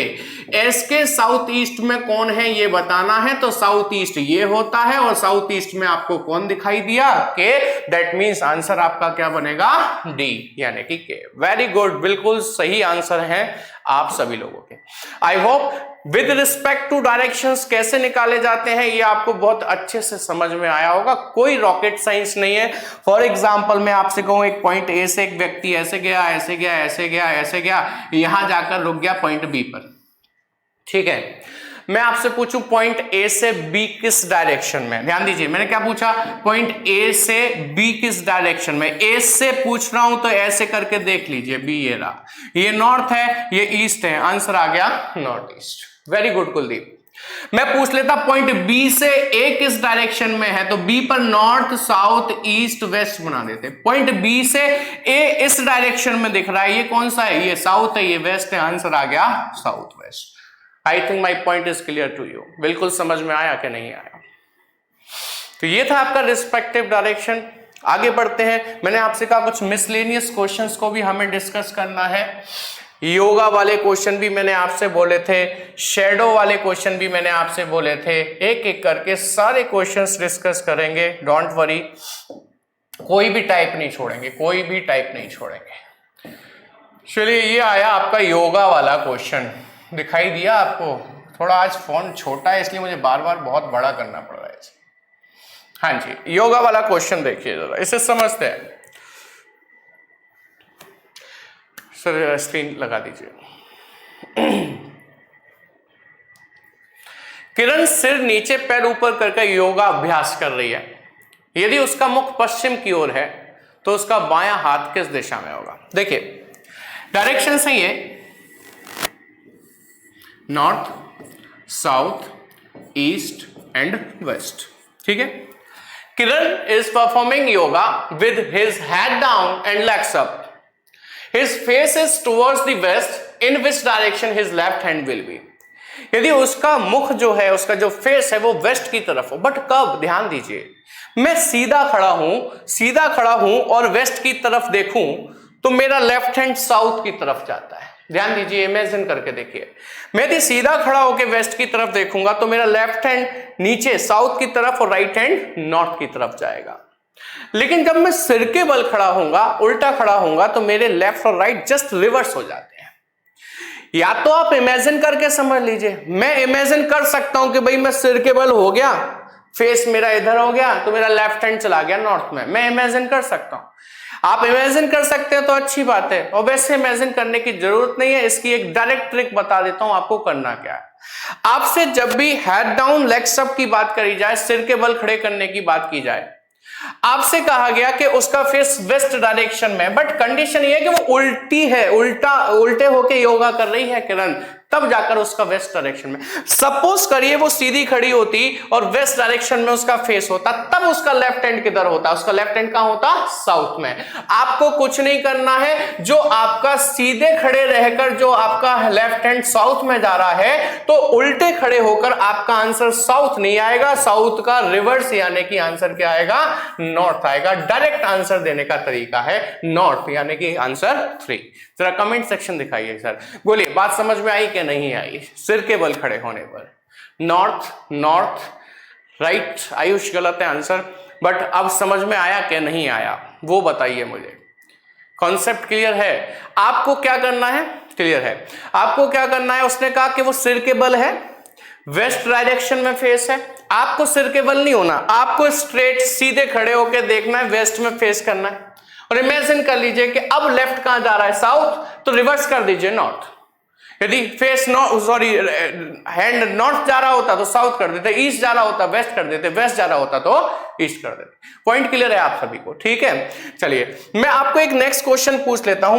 एस के साउथ ईस्ट में कौन है ये बताना है, तो साउथ ईस्ट ये होता है और साउथ ईस्ट में आपको कौन दिखाई दिया? के। दैट मींस आंसर आपका क्या बनेगा? डी, यानी कि के। वेरी गुड, बिल्कुल सही आंसर है आप सभी लोगों के। I hope with respect to directions कैसे निकाले जाते हैं ये आपको बहुत अच्छे से समझ में आया होगा। कोई रॉकेट साइंस नहीं है। फॉर एग्जांपल मैं आपसे कहूं एक पॉइंट ए से एक व्यक्ति ऐसे गया, ऐसे गया, ऐसे गया, ऐसे गया, यहां जाकर रुक गया पॉइंट बी पर। ठीक है। मैं आपसे पूछूं पॉइंट ए से बी किस डायरेक्शन में? ध्यान दीजिए, मैंने क्या पूछा? पॉइंट ए से बी किस डायरेक्शन में? ए से पूछ रहा हूं तो ऐसे करके देख लीजिए, बी ये रहा, ये नॉर्थ है, ये ईस्ट है, आंसर आ गया north east. Very good Kuldeep. मैं पूछ लेता पॉइंट बी से ए किस डायरेक्शन में है, तो बी पर नॉर्थ साउथ ईस्ट वेस्ट बना देते। पॉइंट बी से ए इस डायरेक्शन में दिख रहा है, ये कौन सा है? ये साउथ है, ये वेस्ट है, आंसर आ गया south west. I think my point is clear to you. बिल्कुल समझ में आया कि नहीं आया? तो ये था आपका रिस्पेक्टिव डायरेक्शन। आगे बढ़ते हैं। मैंने आपसे कहा कुछ मिसलेनियस क्वेश्चंस को भी हमें डिस्कस करना है। योगा वाले क्वेश्चन भी मैंने आपसे बोले थे, शेडो वाले क्वेश्चन भी मैंने आपसे बोले थे। एक एक करके सारे क्वेश्चंस डिस्कस करेंगे। डोंट वरी, कोई भी टाइप नहीं छोड़ेंगे, कोई भी टाइप नहीं छोड़ेंगे। चलिए, ये आया आपका योगा वाला क्वेश्चन। दिखाई दिया आपको? थोड़ा आज फोन छोटा है इसलिए मुझे बार बार बहुत बड़ा करना पड़ रहा है। हाँ जी, योगा वाला क्वेश्चन देखिए जरा, इसे समझते हैं। सर स्क्रीन लगा दीजिए। किरण सिर नीचे पैर ऊपर करके योगा अभ्यास कर रही है। यदि उसका मुख पश्चिम की ओर है तो उसका बायां हाथ किस दिशा में होगा? देखिए डायरेक्शन सही है, north south east and west. ठीक है। Kiran is performing yoga with his head down and legs up. His face is towards the west. In which direction his left hand will be? यदि उसका मुख जो है, उसका जो फेस है वो वेस्ट की तरफ हो, बट कब? ध्यान दीजिए, मैं सीधा खड़ा हूं और वेस्ट की तरफ देखूं तो मेरा लेफ्ट हैंड साउथ की तरफ जाता है। ध्यान दीजिए, इमेजिन करके देखिए, मैं यदि सीधा खड़ा होकर वेस्ट की तरफ देखूंगा तो मेरा लेफ्ट हैंड नीचे साउथ की तरफ और राइट हैंड नॉर्थ की तरफ जाएगा। लेकिन जब मैं सिर के बल खड़ा होऊंगा, उल्टा खड़ा होऊंगा, तो मेरे लेफ्ट और राइट जस्ट रिवर्स हो जाते हैं। या तो आप इमेजिन करके समझ लीजिए, मैं इमेजिन कर सकता हूं कि भाई मैं सिर के बल हो गया, फेस मेरा इधर हो गया, तो मेरा लेफ्ट हैंड चला गया नॉर्थ में। मैं इमेजिन कर सकता हूं। आप इमेजिन कर सकते हैं तो अच्छी बात है, और वैसे इमेजिन करने की जरूरत नहीं है। इसकी एक डायरेक्ट ट्रिक बता देता हूं आपको करना क्या है। आपसे जब भी हेड डाउन लेग्स अप की बात करी जाए, सिर के बल खड़े करने की बात की जाए, आपसे कहा गया कि उसका फेस वेस्ट डायरेक्शन में, बट कंडीशन ये है कि वो उल्टी है, उल्टे होके योगा कर रही है किरण, तब जाकर उसका वेस्ट डायरेक्शन में। सपोज करिए वो सीधी खड़ी होती और वेस्ट डायरेक्शन में उसका फेस होता, तब उसका लेफ्ट हैंड किधर होता? उसका लेफ्ट हैंड कहां होता? साउथ में। आपको कुछ नहीं करना है, जो आपका सीधे खड़े रहकर जो आपका लेफ्ट हैंड साउथ में जा रहा है, तो उल्टे खड़े होकर आपका आंसर साउथ नहीं आएगा, साउथ का रिवर्स, यानी कि आंसर क्या आएगा? नॉर्थ आएगा। डायरेक्ट आंसर देने का तरीका है नॉर्थ, यानी कि आंसर 3। जरा कमेंट सेक्शन दिखाइए सर, बोलिए बात समझ में आई कि नहीं आई? सिर के बल खड़े होने पर नॉर्थ, नॉर्थ, राइट। आयुष गलत है आंसर, बट अब समझ में आया कि नहीं आया वो बताइए मुझे। कॉन्सेप्ट क्लियर है? आपको क्या करना है? क्लियर है? आपको क्या करना है? उसने कहा कि वो सिर के बल है, वेस्ट डायरेक्शन में फेस है। आपको सिर के बल नहीं होना, आपको स्ट्रेट सीधे खड़े होकर देखना है, वेस्ट में फेस करना है। और इमेजिन कर लीजिए कि अब लेफ्ट कहां जा रहा है? साउथ, तो रिवर्स कर दीजिए नॉर्थ। यदि फेस हैंड नॉर्थ जा रहा होता तो साउथ कर देते, ईस्ट जा रहा होता वेस्ट कर देते, वेस्ट जा रहा होता तो ईस्ट कर देते। पॉइंट क्लियर है आप सभी को? ठीक है, चलिए मैं आपको एक नेक्स्ट क्वेश्चन पूछ लेता हूं।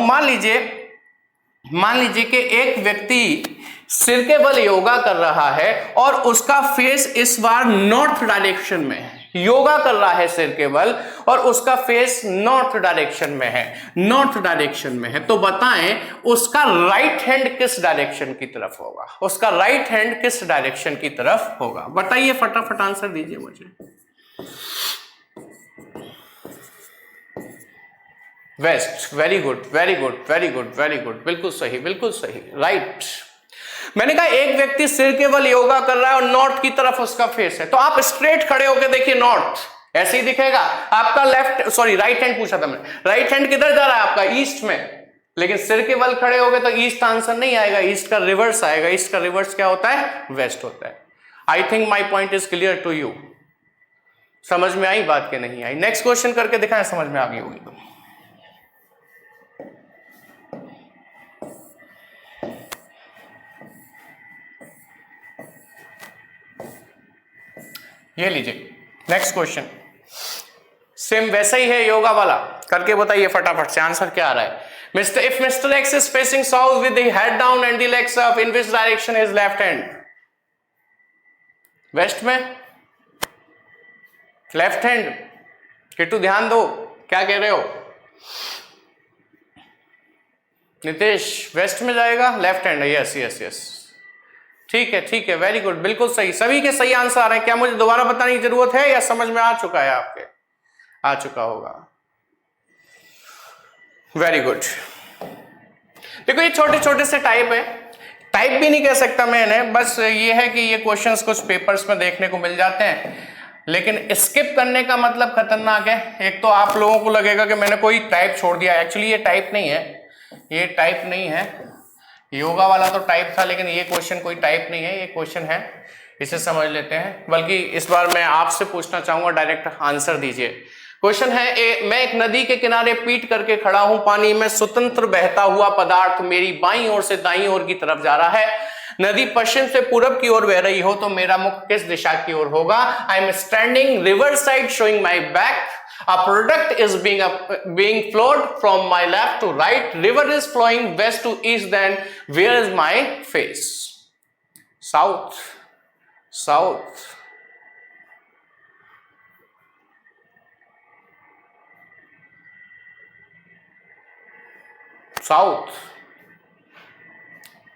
मान लीजिए कि एक व्यक्ति सिर के बल योगा कर रहा है और उसका फेस इस बार नॉर्थ डायरेक्शन में है। योगा कर रहा है सिर के बल और उसका फेस नॉर्थ डायरेक्शन में है, नॉर्थ डायरेक्शन में है। तो बताएं उसका राइट हैंड किस डायरेक्शन की तरफ होगा? उसका राइट हैंड किस डायरेक्शन की तरफ होगा? बताइए, फटाफट आंसर दीजिए मुझे। West. Very good, very good, very good, very good, बिल्कुल सही, बिल्कुल सही, राइट। मैंने कहा एक व्यक्ति सिर के बल योगा कर रहा है और नॉर्थ की तरफ उसका फेस है, तो आप स्ट्रेट खड़े होकर देखिए, नॉर्थ ऐसे ही दिखेगा। आपका राइट हैंड पूछा था मैंने, राइट हैंड किधर जा रहा है आपका? ईस्ट में। लेकिन सिर के बल खड़े हो गए तो ईस्ट आंसर नहीं आएगा, ईस्ट का रिवर्स आएगा। ईस्ट का रिवर्स क्या होता है? वेस्ट होता है। I think my point is clear to you. समझ में आई बात के नहीं आई? नेक्स्ट क्वेश्चन करके दिखाएं, समझ में आ गई होगी। तो ये लीजिए नेक्स्ट क्वेश्चन, सेम वैसा ही है योगा वाला, करके बताइए फटाफट से आंसर क्या आ रहा है। If Mr. X is facing south with the head down and the legs up, in which direction is left hand? West में, लेफ्ट हैंड। किट्टू ध्यान दो, क्या कह रहे हो? नितेश वेस्ट में जाएगा, लेफ्ट हैंड है। यस यस यस, ठीक है ठीक है, वेरी गुड, बिल्कुल सही। सभी के सही आंसर आ रहे हैं। क्या मुझे दोबारा बताने की जरूरत है या समझ में आ चुका है आपके? आ चुका होगा, वेरी गुड। देखो ये छोटे छोटे से टाइप है, टाइप भी नहीं कह सकता मैं इन्हें, बस ये है कि ये क्वेश्चंस कुछ पेपर्स में देखने को मिल जाते हैं, लेकिन स्किप करने का मतलब खतरनाक है। एक तो आप लोगों को लगेगा कि मैंने कोई टाइप छोड़ दिया, एक्चुअली ये टाइप नहीं है, ये टाइप नहीं है। योगा वाला तो टाइप था, लेकिन ये क्वेश्चन कोई टाइप नहीं है, ये क्वेश्चन है, इसे समझ लेते हैं। बल्कि इस बार मैं आपसे पूछना चाहूंगा, डायरेक्ट आंसर दीजिए। क्वेश्चन है, मैं एक नदी के किनारे पीट करके खड़ा हूं, पानी में स्वतंत्र बहता हुआ पदार्थ मेरी बाईं ओर से दाईं ओर की तरफ जा रहा है। नदी पश्चिम से पूरब की ओर बह रही हो तो मेरा मुख किस दिशा की ओर होगा? I am standing reverse side showing my back. A product is being flowed from my left to right. River is flowing west to east. Then where is my face? South. South. South.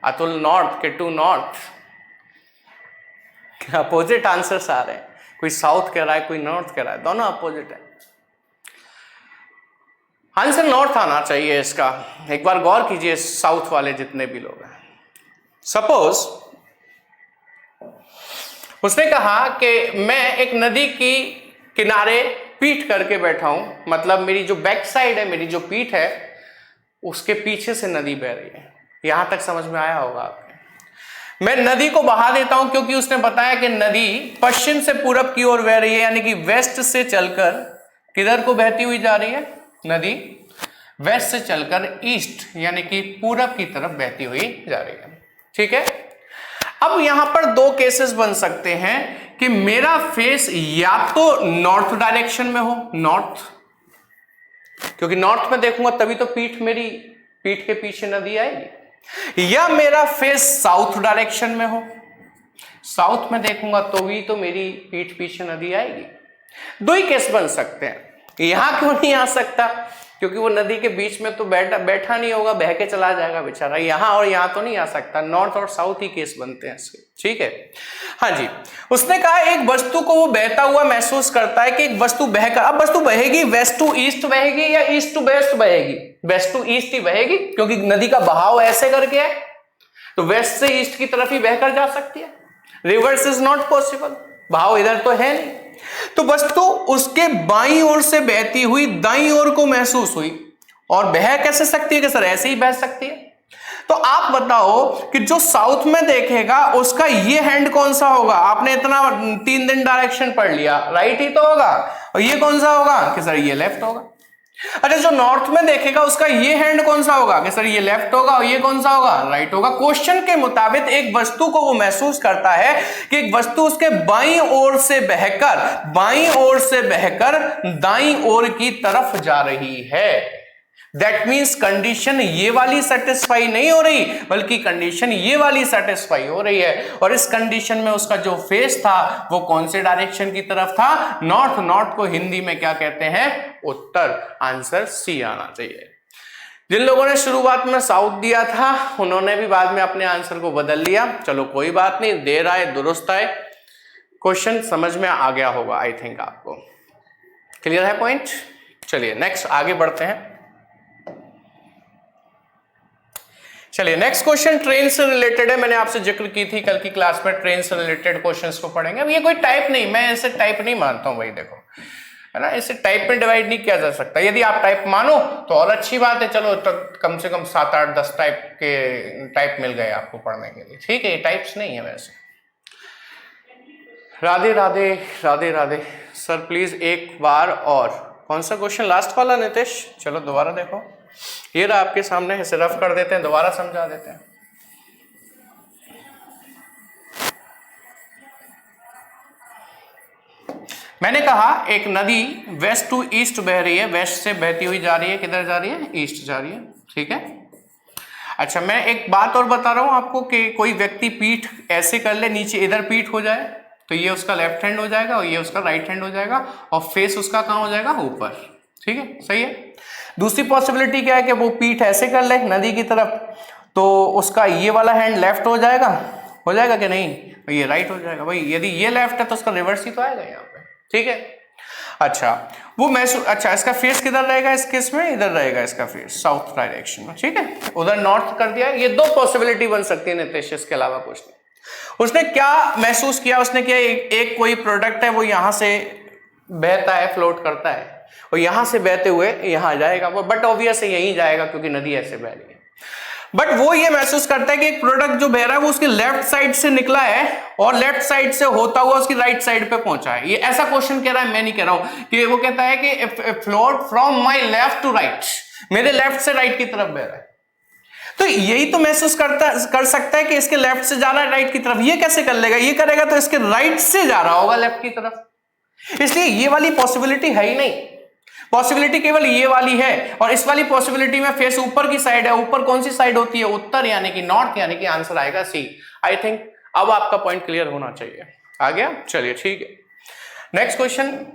Atul north, Kittu north. Opposite answers आ रहे हैं, कोई south कह रहा है, कोई north कह रहा है, दोनों अपोजिट है। आंसर नॉर्थ आना चाहिए इसका। एक बार गौर कीजिए, साउथ वाले जितने भी लोग हैं। सपोज उसने कहा कि मैं एक नदी की किनारे पीठ करके बैठा हूं, मतलब मेरी जो बैक साइड है, मेरी जो पीठ है, उसके पीछे से नदी बह रही है। यहां तक समझ में आया होगा आपके। मैं नदी को बहा देता हूं क्योंकि उसने बताया कि नदी पश्चिम से पूरब की ओर बह रही है, यानी कि वेस्ट से चलकर किधर को बहती हुई जा रही है? नदी वेस्ट से चलकर ईस्ट यानी कि पूरब की तरफ बहती हुई जा रही है। ठीक है, अब यहां पर दो केसेस बन सकते हैं कि मेरा फेस या तो नॉर्थ डायरेक्शन में हो, नॉर्थ, क्योंकि नॉर्थ में देखूंगा तभी तो पीठ, मेरी पीठ के पीछे नदी आएगी, या मेरा फेस साउथ डायरेक्शन में हो, साउथ में देखूंगा तो भी तो मेरी पीठ पीछे नदी आएगी। दो ही केस बन सकते हैं। यहां क्यों नहीं आ सकता? क्योंकि वो नदी के बीच में तो बैठा नहीं होगा, बह के चला जाएगा बेचारा। यहां और यहां तो नहीं आ सकता, नॉर्थ और साउथ ही केस बनते हैं इसके। ठीक है, हाँ जी। उसने कहा एक वस्तु को वो बहता हुआ महसूस करता है कि एक वस्तु बहकर, अब वस्तु बहेगी वेस्ट टू ईस्ट बहेगी या ईस्ट टू वेस्ट बहेगी? वेस्ट टू ईस्ट ही बहेगी, क्योंकि नदी का बहाव ऐसे करके है, तो वेस्ट से ईस्ट की तरफ ही बहकर जा सकती है। रिवर्स इज नॉट पॉसिबल, बहाव इधर तो है नहीं। तो वस्तु उसके बाईं ओर से बहती हुई दाईं ओर को महसूस हुई, और बह कैसे सकती है कि सर ऐसे ही बह सकती है? तो आप बताओ कि जो साउथ में देखेगा उसका ये हैंड कौन सा होगा? आपने इतना 3 दिन डायरेक्शन पढ़ लिया, राइट ही तो होगा। और ये कौन सा होगा कि सर ये लेफ्ट होगा। अच्छा, जो नॉर्थ में देखेगा उसका ये हैंड कौन सा होगा कि सर ये लेफ्ट होगा, और ये कौन सा होगा? राइट होगा। क्वेश्चन के मुताबिक एक वस्तु को वो महसूस करता है कि एक वस्तु उसके बाईं ओर से बहकर दाईं ओर की तरफ जा रही है। दैट मीन्स कंडीशन ये वाली सेटिस्फाई नहीं हो रही, बल्कि कंडीशन ये वाली सेटिस्फाई हो रही है। और इस कंडीशन में उसका जो फेस था वो कौन से डायरेक्शन की तरफ था? नॉर्थ। नॉर्थ को हिंदी में क्या कहते हैं? उत्तर। आंसर सी आना चाहिए। जिन लोगों ने शुरुआत में साउथ दिया था उन्होंने भी बाद में अपने आंसर को बदल लिया। चलो कोई बात नहीं, देर आए दुरुस्त आए। क्वेश्चन समझ में आ गया होगा आई थिंक आपको। क्लियर है पॉइंट? चलिए नेक्स्ट आगे बढ़ते हैं। चलिए नेक्स्ट क्वेश्चन ट्रेन से रिलेटेड है। मैंने आपसे जिक्र की थी कल की क्लास में, ट्रेन से रिलेटेड क्वेश्चंस को पढ़ेंगे। अब ये कोई टाइप नहीं, मैं इसे टाइप नहीं मानता हूं भाई, देखो है ना, इसे टाइप में डिवाइड नहीं किया जा सकता। यदि आप टाइप मानो तो और अच्छी बात है, चलो तो कम से कम 7, 8, 10 टाइप मिल गए आपको पढ़ने के लिए। ठीक है, ये टाइप्स नहीं है वैसे। राधे राधे राधे राधे। सर प्लीज एक बार और। कौन सा क्वेश्चन? लास्ट वाला नितेश। चलो दोबारा देखो, ये रहा आपके सामने, इसे रफ कर देते हैं, दोबारा समझा देते हैं। मैंने कहा एक नदी वेस्ट टू ईस्ट बह रही है, वेस्ट से बहती हुई जा रही है, किधर जा रही है? ईस्ट जा रही है। ठीक है। अच्छा, मैं एक बात और बता रहा हूं आपको कि कोई व्यक्ति पीठ ऐसे कर ले, नीचे इधर पीठ हो जाए तो ये उसका लेफ्ट हैंड हो जाएगा और ये उसका राइट हैंड हो जाएगा, और फेस उसका कहां हो जाएगा? ऊपर। ठीक है, सही है। दूसरी पॉसिबिलिटी क्या है कि वो पीठ ऐसे कर ले नदी की तरफ, तो उसका ये वाला हैंड लेफ्ट हो जाएगा कि नहीं? ये राइट हो जाएगा। भाई यदि ये लेफ्ट है तो उसका रिवर्स ही तो आएगा यहाँ पे। ठीक है। अच्छा, वो महसूस, अच्छा इसका फेस किधर रहेगा इस केस में? इधर रहेगा इसका फेस, साउथ डायरेक्शन में। ठीक है, उधर नॉर्थ कर दिया। ये 2 पॉसिबिलिटी बन सकती है नितेश, इसके अलावा कुछ नहीं। उसने क्या महसूस किया? उसने क्या एक कोई प्रोडक्ट है वो यहां से बहता है, फ्लोट करता है, और यहां से बहते हुए यहां जाएगा वो, बट ऑब्वियस यहीं जाएगा क्योंकि नदी ऐसे बह रही है। बट वो ये महसूस करता है कि एक प्रोडक्ट जो बह रहा है वो उसकी लेफ्ट साइड से निकला है और लेफ्ट साइड से होता हुआ उसकी राइट साइड पे पहुंचा है। ये ऐसा क्वेश्चन कह रहा है, मैं नहीं कह रहा हूं। कि वो कहता है कि float from my left to right, मेरे लेफ्ट से राइट की तरफ बह रहा है। तो यही तो महसूस कर सकता है कि इसके लेफ्ट से जा रहा है राइट की तरफ। ये कैसे कर लेगा? ये करेगा तो इसके राइट से जा रहा होगा लेफ्ट की तरफ। इसलिए ये वाली पॉसिबिलिटी है ही नहीं। पॉसिबिलिटी केवल ये वाली है, और इस वाली पॉसिबिलिटी में फेस ऊपर की साइड है। ऊपर कौन सी साइड होती है? उत्तर, यानी कि नॉर्थ, यानी कि आंसर आएगा सी। आई थिंक अब आपका पॉइंट क्लियर होना चाहिए। आ गया? चलिए ठीक है। नेक्स्ट क्वेश्चन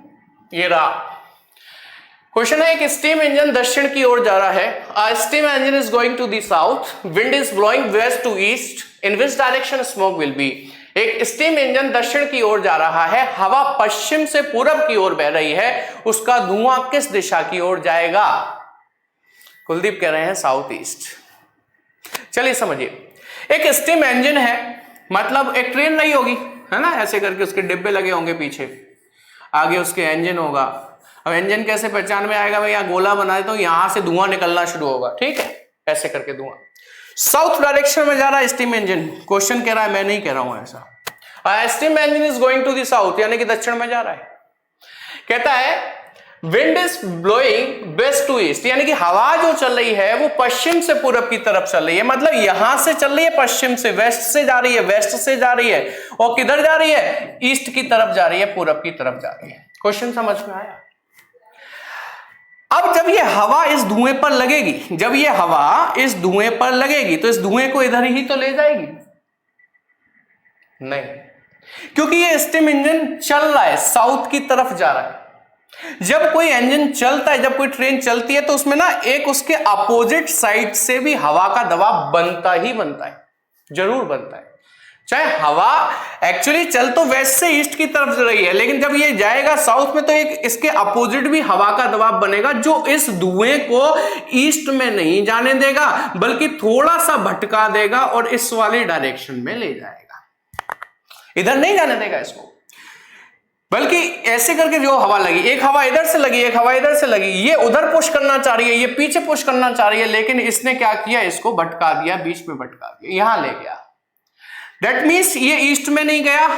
ये रहा। क्वेश्चन है, एक स्टीम इंजन दक्षिण की ओर जा रहा है। A steam engine is going to the south, wind is blowing west to east, in which direction smoke will be. एक स्टीम इंजन दक्षिण की ओर जा रहा है, हवा पश्चिम से पूरब की ओर बह रही है, उसका धुआं किस दिशा की ओर जाएगा? कुलदीप कह रहे हैं साउथ ईस्ट। चलिए समझिए, एक स्टीम इंजन है, मतलब एक ट्रेन नहीं होगी, है ना, ऐसे करके उसके डिब्बे लगे होंगे पीछे, आगे उसके इंजन होगा। अब इंजन कैसे पहचान में आएगा? मैं यहाँ गोला बना देता हूं, यहां से धुआं निकलना शुरू होगा। ठीक है, ऐसे करके धुआं साउथ डायरेक्शन में जा रहा है स्टीम इंजन। क्वेश्चन कह रहा है, मैं नहीं कह रहा हूं ऐसा। Steam engine is going to the south, यानी कि दक्षिण में जा रहा है। कहता है wind is blowing west to east, यानी कि हवा जो चल रही है वो पश्चिम से पूरब की तरफ चल रही है। मतलब यहां से चल रही है पश्चिम से, वेस्ट से जा रही है, वेस्ट से जा रही है, और किधर जा रही है? ईस्ट की तरफ जा रही है, पूरब की तरफ जा रही है। क्वेश्चन समझ में आया? अब जब ये हवा इस धुएं पर लगेगी, जब ये हवा इस धुएं पर लगेगी तो इस धुएं को इधर ही तो ले जाएगी? नहीं, क्योंकि ये स्टीम इंजन चल रहा है, साउथ की तरफ जा रहा है। जब कोई इंजन चलता है, जब कोई ट्रेन चलती है तो उसमें ना एक उसके अपोजिट साइड से भी हवा का दबाव बनता ही बनता है, जरूर बनता है। चाहे हवा एक्चुअली चल तो वेस्ट से ईस्ट की तरफ रही है, लेकिन जब ये जाएगा साउथ में तो एक इसके अपोजिट भी हवा का दबाव बनेगा जो इस धुएं को ईस्ट में नहीं जाने देगा, बल्कि थोड़ा सा भटका देगा और इस वाली डायरेक्शन में ले जाएगा। इधर नहीं जाने देगा इसको, बल्कि ऐसे करके जो हवा लगी, एक हवा इधर से लगी, एक हवा इधर से लगी, ये उधर पुश करना चाह रही है, ये पीछे पुश करना चाह रही है, लेकिन इसने क्या किया, इसको भटका दिया, बीच में भटका दिया, यहां ले गया। दैट मीन्स ये ईस्ट में नहीं गया,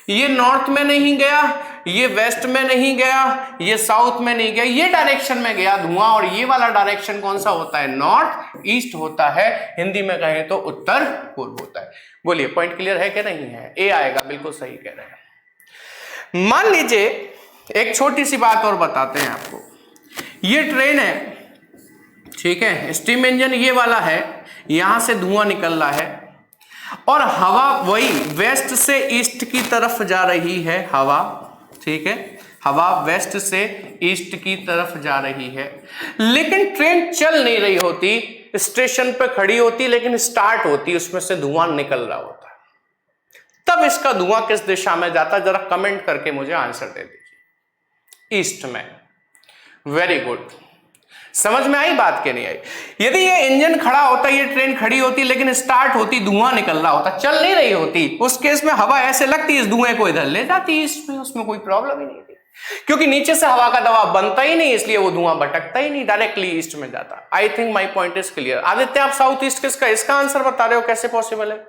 ये नॉर्थ में नहीं गया, ये वेस्ट में नहीं गया, ये साउथ में नहीं गया, ये डायरेक्शन में गया धुआं। और ये वाला डायरेक्शन कौन सा होता है? नॉर्थ ईस्ट होता है, हिंदी में कहें तो उत्तर पूर्व होता है। बोलिए, पॉइंट क्लियर है कि नहीं है? ए आएगा, बिल्कुल सही कह रहे हैं। मान लीजिए एक छोटी सी बात और बताते हैं आपको। ये ट्रेन है, ठीक है, स्टीम इंजन ये वाला है, यहां से धुआं निकल रहा है और हवा वही वेस्ट से ईस्ट की तरफ जा रही है हवा, ठीक है, हवा वेस्ट से ईस्ट की तरफ जा रही है, लेकिन ट्रेन चल नहीं रही होती, स्टेशन पे खड़ी होती, लेकिन स्टार्ट होती, उसमें से धुआं निकल रहा होता। तब इसका धुआं किस दिशा में जाता? जरा कमेंट करके मुझे आंसर दे दीजिए। ईस्ट में। वेरी गुड, समझ में आई बात के नहीं आई? यदि ये इंजन खड़ा होता, ये ट्रेन खड़ी होती, लेकिन स्टार्ट होती, धुआं निकल रहा होता, चल नहीं रही होती, उस केस में हवा ऐसे लगती, इस धुएं को इधर ले जाती ईस्ट में, उसमें कोई प्रॉब्लम ही नहीं थी, क्योंकि नीचे से हवा का दबाव बनता ही नहीं, इसलिए वो धुआं भटकता ही नहीं, डायरेक्टली ईस्ट में जाता। आई think my point is clear. Aditya, आप साउथ ईस्ट किसका, इसका आंसर बता रहे हो, कैसे पॉसिबल है?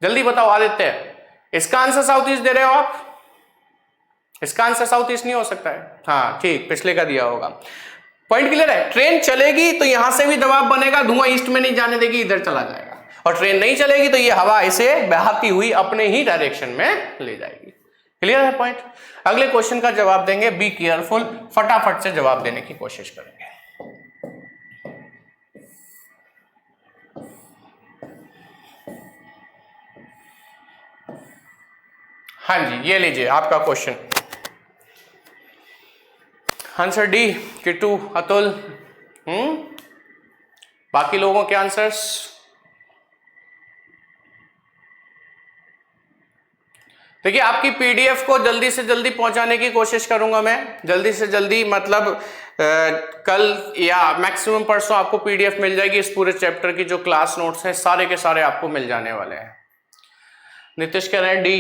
जल्दी बताओ आदित्य, इसका आंसर साउथ ईस्ट दे रहे हो आप? इसका आंसर साउथ ईस्ट नहीं हो सकता है। हाँ ठीक, पिछले का दिया होगा। पॉइंट क्लियर है? ट्रेन चलेगी तो यहां से भी दबाव बनेगा, धुआं ईस्ट में नहीं जाने देगी, इधर चला जाएगा, और ट्रेन नहीं चलेगी तो ये हवा इसे बहती हुई अपने ही डायरेक्शन में ले जाएगी। क्लियर है पॉइंट? अगले क्वेश्चन का जवाब देंगे, बी केयरफुल, फटाफट से जवाब देने की कोशिश करेंगे। हाँ जी, ये लीजिए आपका question. Answer D, Kittu, Atul, बाकी लोगों के आंसर्स? देखिए, आपकी पीडीएफ को जल्दी से जल्दी पहुंचाने की कोशिश करूंगा मैं, जल्दी से जल्दी, मतलब कल या मैक्सिमम परसों आपको पीडीएफ मिल जाएगी। इस पूरे चैप्टर की जो क्लास नोट्स हैं सारे के सारे आपको मिल जाने वाले हैं। नीतीश कह रहे हैं डी,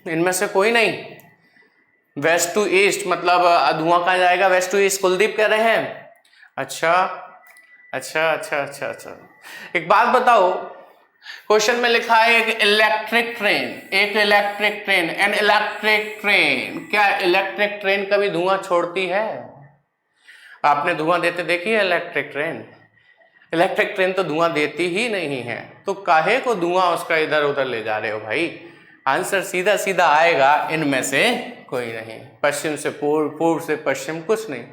इनमें से कोई नहीं। वेस्ट टू ईस्ट मतलब धुआं कहाँ जाएगा? वेस्ट टू ईस्ट, कुलदीप कह रहे हैं। अच्छा अच्छा अच्छा अच्छा अच्छा, एक बात बताओ, क्वेश्चन में लिखा है एक इलेक्ट्रिक ट्रेन, एक electric train, an electric train, क्या इलेक्ट्रिक ट्रेन कभी धुआं छोड़ती है? आपने धुआं देते देखी है इलेक्ट्रिक ट्रेन? इलेक्ट्रिक ट्रेन तो धुआं देती ही नहीं है, तो काहे को धुआं उसका इधर उधर ले जा रहे हो भाई? आंसर सीधा सीधा आएगा, इनमें से कोई नहीं। पश्चिम से पूर्व, पूर्व से पश्चिम, कुछ नहीं।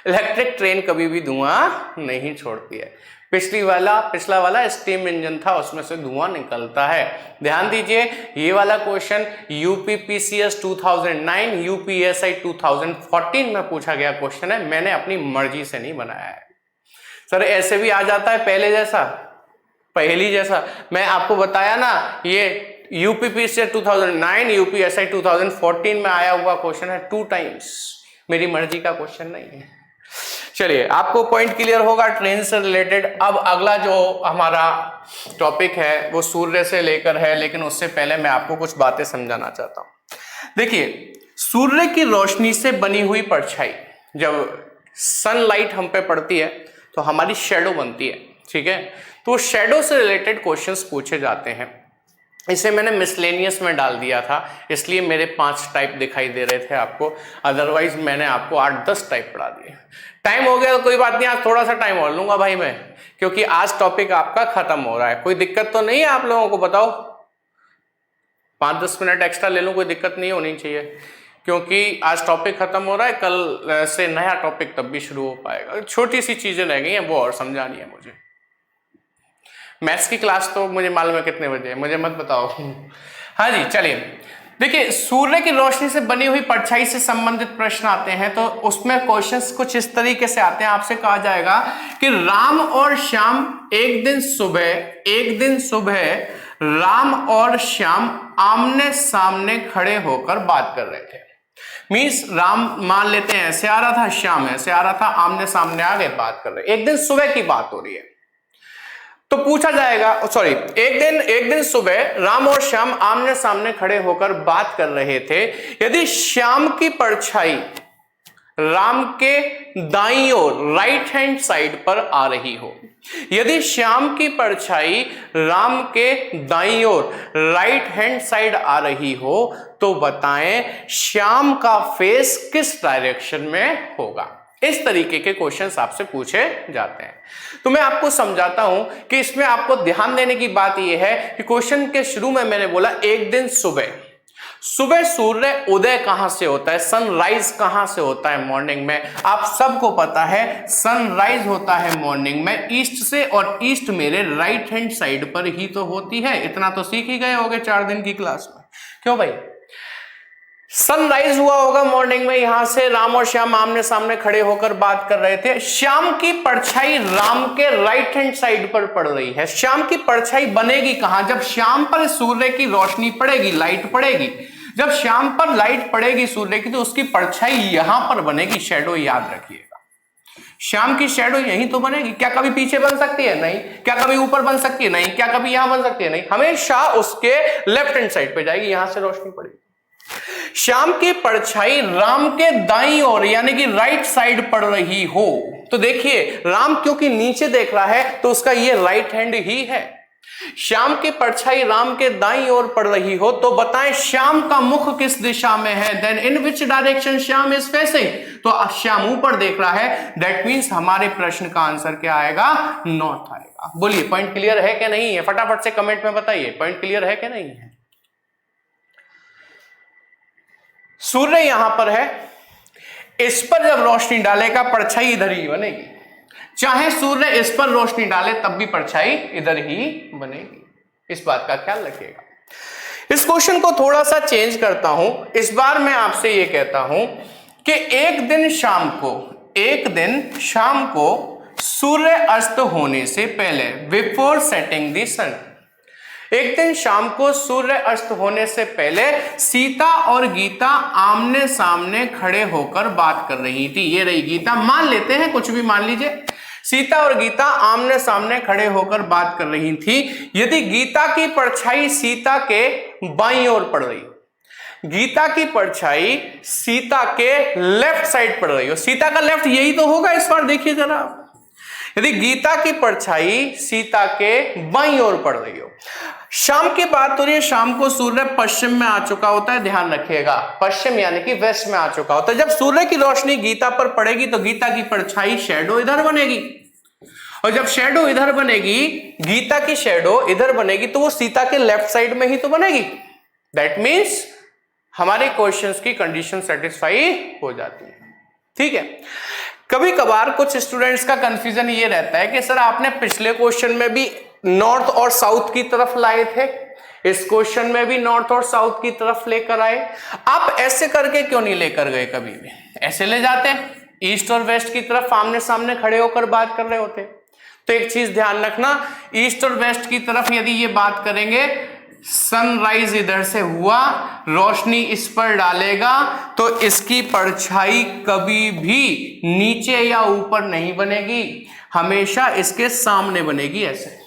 इलेक्ट्रिक ट्रेन कभी भी धुआं नहीं छोड़ती है। पिछला वाला स्टीम इंजन था, उसमें से धुआं निकलता है। ध्यान दीजिए, ये वाला क्वेश्चन यूपीपीसीएस 2009, यूपीएसआई 2014 में पूछा गया क्वेश्चन है, मैंने अपनी मर्जी से नहीं बनाया है। सर ऐसे भी आ जाता है पहले जैसा, पहली जैसा। मैं आपको बताया ना, ये यूपीपीसीएस 2009, यूपीएसआई 2014 में आया हुआ क्वेश्चन है, 2 टाइम्स, मेरी मर्जी का क्वेश्चन नहीं है। चलिए, आपको पॉइंट क्लियर होगा ट्रेन से रिलेटेड। अब अगला जो हमारा टॉपिक है वो सूर्य से लेकर है, लेकिन उससे पहले मैं आपको कुछ बातें समझाना चाहता हूं। देखिए, सूर्य की रोशनी से बनी हुई परछाई, जब सनलाइट हम पे पड़ती है तो हमारी शेडो बनती है, ठीक है? तो शेडो से रिलेटेड क्वेश्चंस पूछे जाते हैं। इसे मैंने मिसलेनियस में डाल दिया था, इसलिए मेरे 5 टाइप दिखाई दे रहे थे आपको, अदरवाइज मैंने आपको 8-10 टाइप पढ़ा दिए। टाइम हो गया तो कोई बात नहीं, आज थोड़ा सा टाइम और लूंगा भाई मैं, क्योंकि आज टॉपिक आपका खत्म हो रहा है। कोई दिक्कत तो नहीं है आप लोगों को? बताओ, 5-10 मिनट एक्स्ट्रा ले लूं, कोई दिक्कत नहीं होनी चाहिए, क्योंकि आज टॉपिक खत्म हो रहा है, कल से नया टॉपिक तब भी शुरू हो पाएगा। छोटी सी चीजें रह गई हैं वो और समझानी है मुझे। मैथ्स की क्लास तो मुझे मालूम है कितने बजे है, मुझे मत बताओ। हाँ जी, चलिए देखिए, सूर्य की रोशनी से बनी हुई परछाई से संबंधित प्रश्न आते हैं तो उसमें क्वेश्चंस कुछ इस तरीके से आते हैं। आपसे कहा जाएगा कि राम और श्याम एक दिन सुबह राम और श्याम आमने सामने खड़े होकर बात कर रहे थे। मीन्स राम मान लेते हैं ऐसे आ रहा था, श्याम ऐसे आ रहा था, आमने सामने आ गए बात कर रहे। एक दिन सुबह की बात हो रही है तो पूछा जाएगा, सॉरी, एक दिन सुबह राम और श्याम आमने सामने खड़े होकर बात कर रहे थे। यदि श्याम की परछाई राम के दाईं ओर राइट हैंड साइड पर आ रही हो, यदि श्याम की परछाई राम के दाईं ओर राइट हैंड साइड आ रही हो तो बताएं श्याम का फेस किस डायरेक्शन में होगा। इस तरीके के क्वेश्चंस आपसे पूछे जाते हैं। तो मैं आपको समझाता हूं कि इसमें आपको ध्यान देने की बात यह है कि क्वेश्चन के शुरू में मैंने बोला एक दिन सुबह सूर्य उदय कहां से होता है, सनराइज कहां से होता है मॉर्निंग में। आप सबको पता है सनराइज होता है मॉर्निंग में ईस्ट से, और ईस्ट मेरे राइट हैंड साइड पर ही तो होती है। इतना तो सीख ही गए होंगे 4 दिन की क्लास में। क्यों भाई, सनराइज हुआ होगा मॉर्निंग में, यहां से राम और श्याम आमने सामने खड़े होकर बात कर रहे थे। श्याम की परछाई राम के राइट हैंड साइड पर पड़ रही है। श्याम की परछाई बनेगी कहां, जब श्याम पर सूर्य की रोशनी पड़ेगी, लाइट पड़ेगी। जब श्याम पर लाइट पड़ेगी सूर्य की तो उसकी परछाई यहां पर बनेगी, शैडो याद रखिएगा। श्याम की शैडो यहीं तो बनेगी। क्या कभी पीछे बन सकती है? नहीं। क्या कभी ऊपर बन सकती है? नहीं। क्या कभी यहां बन सकती है? नहीं। हमेशा उसके लेफ्ट हैंड साइड पे जाएगी, यहां से रोशनी पड़ेगी। श्याम की परछाई राम के दाईं ओर यानी कि राइट साइड पड़ रही हो तो देखिए, राम क्योंकि नीचे देख रहा है तो उसका ये राइट हैंड ही है। श्याम की परछाई राम के दाईं ओर पड़ रही हो तो बताएं श्याम का मुख किस दिशा में है। Then in which direction Shyam is facing, तो श्याम ऊपर देख रहा है। दैट मींस हमारे प्रश्न का आंसर क्या आएगा? नॉर्थ आएगा। बोलिए, पॉइंट क्लियर है कि नहीं है? फटाफट से कमेंट में बताइए, पॉइंट क्लियर है कि नहीं है। सूर्य यहां पर है, इस पर जब रोशनी डालेगा परछाई इधर ही बनेगी। चाहे सूर्य इस पर रोशनी डाले तब भी परछाई इधर ही बनेगी। इस बात का ख्याल रखिएगा। इस क्वेश्चन को थोड़ा सा चेंज करता हूं। इस बार मैं आपसे यह कहता हूं कि एक दिन शाम को सूर्य अस्त होने से पहले, बिफोर सेटिंग द सन, एक दिन शाम को सूर्य अस्त होने से पहले सीता और गीता आमने सामने खड़े होकर बात कर रही थी। ये रही गीता, मान लेते हैं, कुछ भी मान लीजिए। सीता और गीता आमने सामने खड़े होकर बात कर रही थी। यदि गीता की परछाई सीता के बाईं ओर पड़ रही, गीता की परछाई सीता के लेफ्ट साइड पड़ रही हो, सीता का लेफ्ट यही तो होगा इस बार, देखिए जरा। यदि गीता की परछाई सीता के बाईं ओर पड़ रही हो, शाम की बात हो रही है, शाम को सूर्य पश्चिम में आ चुका होता है, ध्यान रखिएगा, पश्चिम यानी कि वेस्ट में आ चुका होता है। जब सूर्य की रोशनी गीता पर पड़ेगी तो गीता की परछाई शैडो इधर बनेगी, और जब शैडो इधर बनेगी, गीता की शैडो इधर बनेगी तो वो सीता के लेफ्ट साइड में ही तो बनेगी। दैट मीन्स हमारे क्वेश्चंस की कंडीशन सेटिस्फाई हो जाती है। ठीक है। कभी कभार कुछ स्टूडेंट्स का कंफ्यूजन ये रहता है कि सर आपने पिछले क्वेश्चन में भी नॉर्थ और साउथ की तरफ लाए थे, इस क्वेश्चन में भी नॉर्थ और साउथ की तरफ लेकर आए, आप ऐसे करके क्यों नहीं लेकर गए? कभी भी ऐसे ले जाते, ईस्ट और वेस्ट की तरफ आमने सामने खड़े होकर बात कर रहे होते। तो एक चीज ध्यान रखना, ईस्ट और वेस्ट की तरफ यदि ये बात करेंगे, सनराइज इधर से हुआ, रोशनी इस पर डालेगा तो इसकी परछाई कभी भी नीचे या ऊपर नहीं बनेगी, हमेशा इसके सामने बनेगी ऐसे।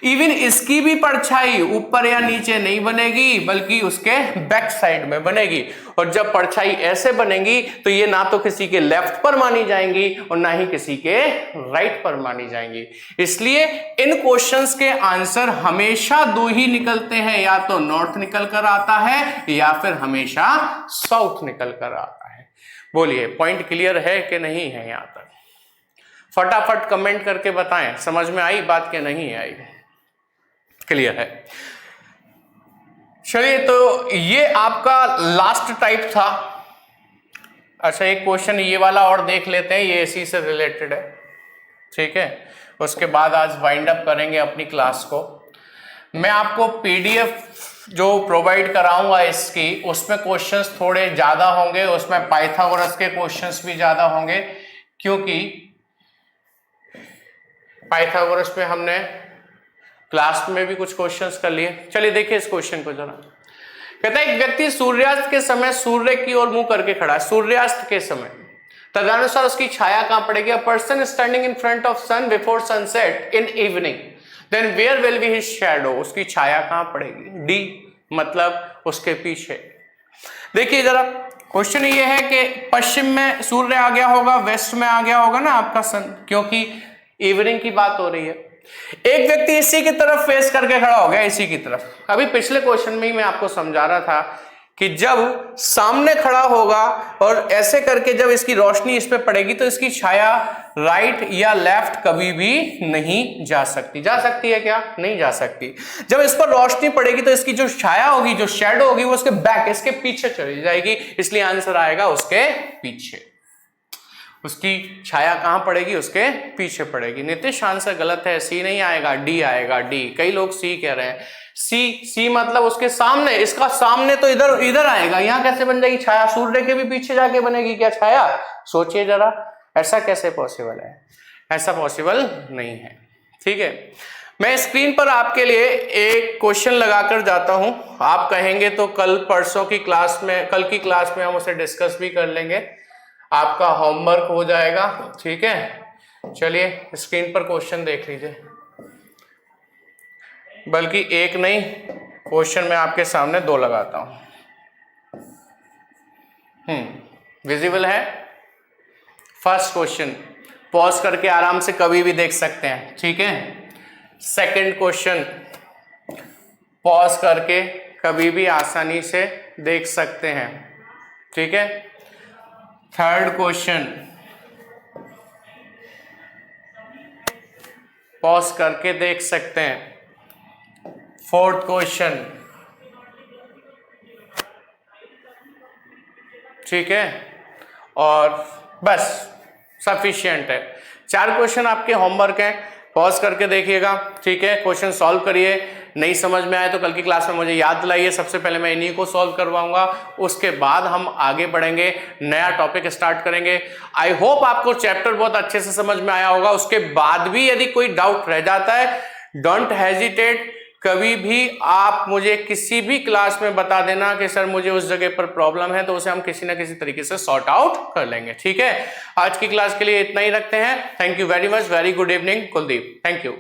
इवन इसकी भी परछाई ऊपर या नीचे नहीं बनेगी बल्कि उसके बैक साइड में बनेगी। और जब परछाई ऐसे बनेगी तो ये ना तो किसी के लेफ्ट पर मानी जाएंगी और ना ही किसी के राइट पर मानी जाएंगी। इसलिए इन क्वेश्चंस के आंसर हमेशा दो ही निकलते हैं, या तो नॉर्थ निकल कर आता है या फिर हमेशा साउथ निकल कर आता है। बोलिए, पॉइंट क्लियर है कि नहीं है? यहां तक फटाफट कमेंट करके बताएं, समझ में आई बात के नहीं आई? क्लियर है। चलिए, तो ये आपका लास्ट टाइप था अच्छा एक क्वेश्चन ये वाला और देख लेते हैं, ये इसी से रिलेटेड है, ठीक है। उसके बाद आज वाइंड अप करेंगे अपनी क्लास को। मैं आपको पीडीएफ जो प्रोवाइड कराऊंगा इसकी, उसमें क्वेश्चंस थोड़े ज़्यादा होंगे, उसमें पाइथागोरस के क्वेश्चंस भी ज़्यादा होंगे, क्योंकि पाइथागोरस पे हमने क्लास में भी कुछ क्वेश्चंस कर लिए। चलिए देखिए इस क्वेश्चन को जरा। कहता है एक व्यक्ति सूर्यास्त के समय सूर्य की ओर मुंह करके खड़ा है, सूर्यास्त के समय, तदनुसार उसकी छाया कहां पड़ेगी? A person standing in front of sun before sunset in evening, then where will be his shadow? उसकी छाया कहां पड़ेगी? डी, मतलब उसके पीछे। देखिए जरा क्वेश्चन ये है कि पश्चिम में सूर्य आ गया होगा, वेस्ट में आ गया होगा ना आपका सन, क्योंकि इवनिंग की बात हो रही है। एक व्यक्ति इसी की तरफ फेस करके खड़ा हो गया, इसी की तरफ। अभी पिछले क्वेश्चन में ही मैं आपको समझा रहा था कि जब सामने खड़ा होगा और ऐसे करके जब इसकी रोशनी इस पे पड़ेगी तो इसकी छाया राइट या लेफ्ट कभी भी नहीं जा सकती। जा सकती है क्या? नहीं जा सकती। जब इस पर रोशनी पड़ेगी तो इसकी जो छाया होगी, जो शैडो होगी, वो उसके बैक, इसके पीछे चली जाएगी, इसलिए आंसर आएगा उसके पीछे। उसकी छाया कहां पड़ेगी? उसके पीछे पड़ेगी। नीतीश आंसर गलत है, सी नहीं आएगा, डी आएगा, डी। कई लोग सी कह रहे हैं। सी मतलब उसके सामने, इसका सामने तो इधर आएगा, यहां कैसे बन जाएगी छाया? सूर्य के भी पीछे जाके बनेगी क्या छाया? सोचिए जरा, ऐसा कैसे पॉसिबल है? ऐसा पॉसिबल नहीं है, ठीक है। मैं स्क्रीन पर आपके लिए एक क्वेश्चन लगाकर जाता हूं, आप कहेंगे तो कल परसों की क्लास में, कल की क्लास में हम उसे डिस्कस भी कर लेंगे, आपका होमवर्क हो जाएगा, ठीक है। चलिए स्क्रीन पर क्वेश्चन देख लीजिए, बल्कि एक नहीं, क्वेश्चन मैं आपके सामने दो लगाता हूं। विजिबल है? फर्स्ट क्वेश्चन पॉज करके आराम से कभी भी देख सकते हैं, ठीक है। सेकंड क्वेश्चन पॉज करके कभी भी आसानी से देख सकते हैं, ठीक है। थर्ड क्वेश्चन पॉज करके देख सकते हैं। फोर्थ क्वेश्चन, ठीक है, और बस सफिशिएंट है। 4 क्वेश्चन आपके होमवर्क हैं, पॉज करके देखिएगा, ठीक है। क्वेश्चन सॉल्व करिए, नहीं समझ में आए तो कल की क्लास में मुझे याद दिलाइए। सबसे पहले मैं इन्हीं को सॉल्व करवाऊंगा, उसके बाद हम आगे बढ़ेंगे, नया टॉपिक स्टार्ट करेंगे। आई होप आपको चैप्टर बहुत अच्छे से समझ में आया होगा। उसके बाद भी यदि कोई डाउट रह जाता है, डोंट हेजिटेट, कभी भी आप मुझे किसी भी क्लास में बता देना कि सर मुझे उस जगह पर प्रॉब्लम है, तो उसे हम किसी ना किसी तरीके से सॉर्ट आउट कर लेंगे, ठीक है। आज की क्लास के लिए इतना ही रखते हैं। Thank you very much, very good evening Kuldeep, thank you.